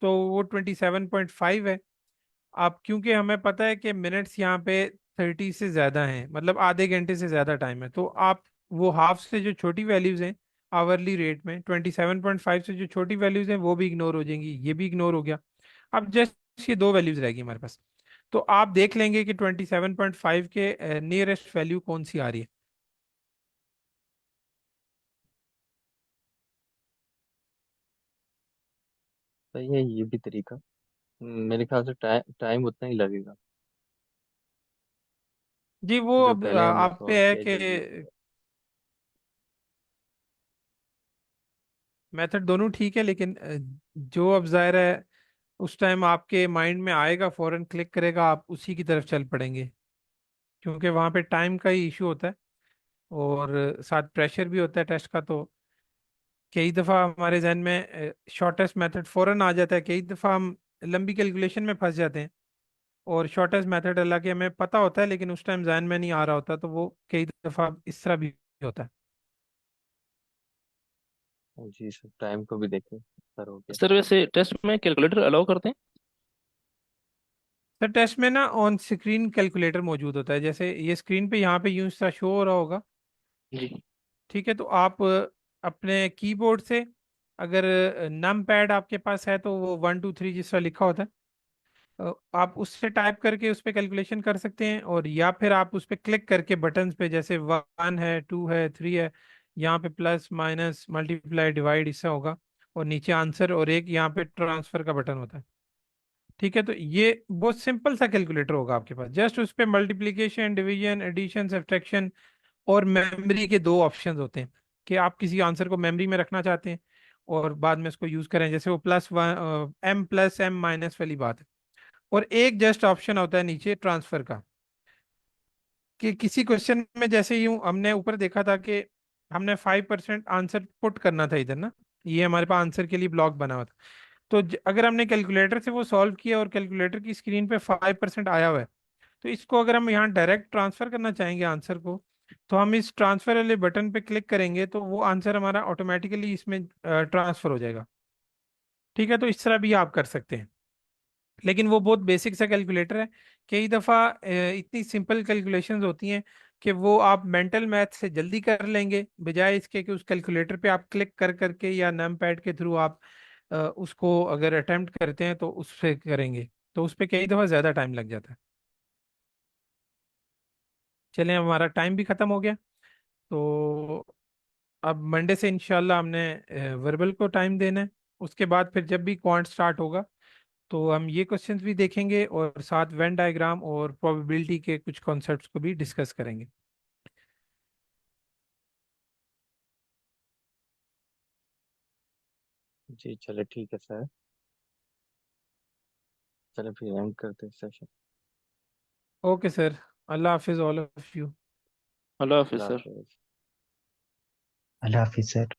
तो वो 27.5 है। अब क्योंकि हमें पता है कि मिनट्स यहाँ पे 30 से ज़्यादा हैं, मतलब आधे घंटे से ज़्यादा टाइम है, तो आप वो हाफ से जो छोटी वैल्यूज़ हैं आवरली रेट में 27.5 से जो छोटी वैल्यूज़ हैं वो भी इग्नोर हो जाएंगी, ये भी इग्नोर हो गया। अब जस्ट ये दो वैल्यूज़ रहेगी हमारे पास, तो आप देख लेंगे कि 27.5 के नियरेस्ट वैल्यू कौन सी आ रही है। सही है ये भी तरीका। मेरे ख्याल से टाइम उतना ही लगेगा जी वो जो अब पहले हमने आप सॉल्व पे है किया, जल्दी हो कि जाएगा। मेथड दोनों ठीक है, लेकिन जो अब जाहिर है उस टाइम आपके माइंड में आएगा फौरन क्लिक करेगा, आप उसी की तरफ चल पड़ेंगे, क्योंकि वहाँ पे टाइम का ही इशू होता है और साथ प्रेशर भी होता है टेस्ट का। तो कई दफ़ा हमारे जहन में शॉर्टेस्ट मेथड फौरन आ जाता है, कई दफ़ा हम लंबी कैलकुलेशन में फंस जाते हैं और शॉर्टेस्ट मेथड हालांकि हमें पता होता है लेकिन उस टाइम जहन में नहीं आ रहा होता, तो वो कई दफ़ा इस तरह भी होता है। जी सर, टाइम को भी देखें, सर हो गया। सर वैसे टेस्ट में कैलकुलेटर अलाउ करते हैं? सर टेस्ट में ना ऑन स्क्रीन कैलकुलेटर मौजूद होता है, जैसे ये स्क्रीन पे यहाँ पे यूं इस तरह शो हो रहा होगा। जी। ठीक है, तो आप अपने कीबोर्ड से अगर नम पैड आपके पास है तो वो 1 2 3 जिस तरह लिखा होता है, आप उससे टाइप करके उस पर कैलकुलेशन कर सकते हैं, और या फिर आप उस पर क्लिक करके बटन्स पे, जैसे 1 है 2 है 3 है, यहाँ पे प्लस माइनस मल्टीप्लाई डिवाइड इससे होगा, और नीचे आंसर, और एक यहाँ पे ट्रांसफर का बटन होता है। ठीक है, तो ये बहुत सिंपल सा कैलकुलेटर होगा आपके पास, जस्ट उस पर मल्टीप्लीकेशन डिवीजन एडिशन सब्ट्रैक्शन और मेमोरी के दो ऑप्शंस होते हैं कि आप किसी आंसर को मेमोरी में रखना चाहते हैं और बाद में इसको यूज करें, जैसे वो +1 m+m- वाली बात है। और एक जस्ट ऑप्शन होता है नीचे ट्रांसफर का, कि किसी क्वेश्चन में जैसे यूं हमने ऊपर देखा था कि हमने 5% आंसर पुट करना था इधर ना, ये हमारे पास आंसर के लिए ब्लॉक बना हुआ था। तो अगर हमने कैलकुलेटर से वो सॉल्व किया और कैलकुलेटर की स्क्रीन पे 5% आया हुआ है, तो इसको अगर हम यहाँ डायरेक्ट ट्रांसफर करना चाहेंगे आंसर को, तो हम इस ट्रांसफर वाले बटन पे क्लिक करेंगे तो वो आंसर हमारा ऑटोमेटिकली इसमें ट्रांसफर हो जाएगा। ठीक है, तो इस तरह भी आप कर सकते हैं, लेकिन वो बहुत बेसिक सा कैलकुलेटर है। कई दफ़ा इतनी सिंपल कैलकुलेशंस होती हैं कि वो आप मेंटल मैथ से जल्दी कर लेंगे, बजाय इसके कि उस कैलकुलेटर पे आप क्लिक कर करके या नम पैड के थ्रू आप उसको अगर अटेम्प्ट करते हैं तो उससे करेंगे, तो उस पे कई दफ़ा ज़्यादा टाइम लग जाता है। चलें, हमारा टाइम भी ख़त्म हो गया। तो अब मंडे से इंशाल्लाह हमने वर्बल को टाइम देना है। उसके बाद फिर जब भी क्वांट स्टार्ट होगा तो हम ये क्वेश्चंस भी देखेंगे और साथ वेन डायग्राम और प्रोबेबिलिटी के कुछ कॉन्सेप्ट्स को भी डिस्कस करेंगे। जी चलो ठीक है सर। चलो फिर एंड करते हैं सेशन। ओके सर, अल्लाह हाफिज़ all of you. Allah Hafiz Allah sir. Hafiz. Allah Hafiz sir.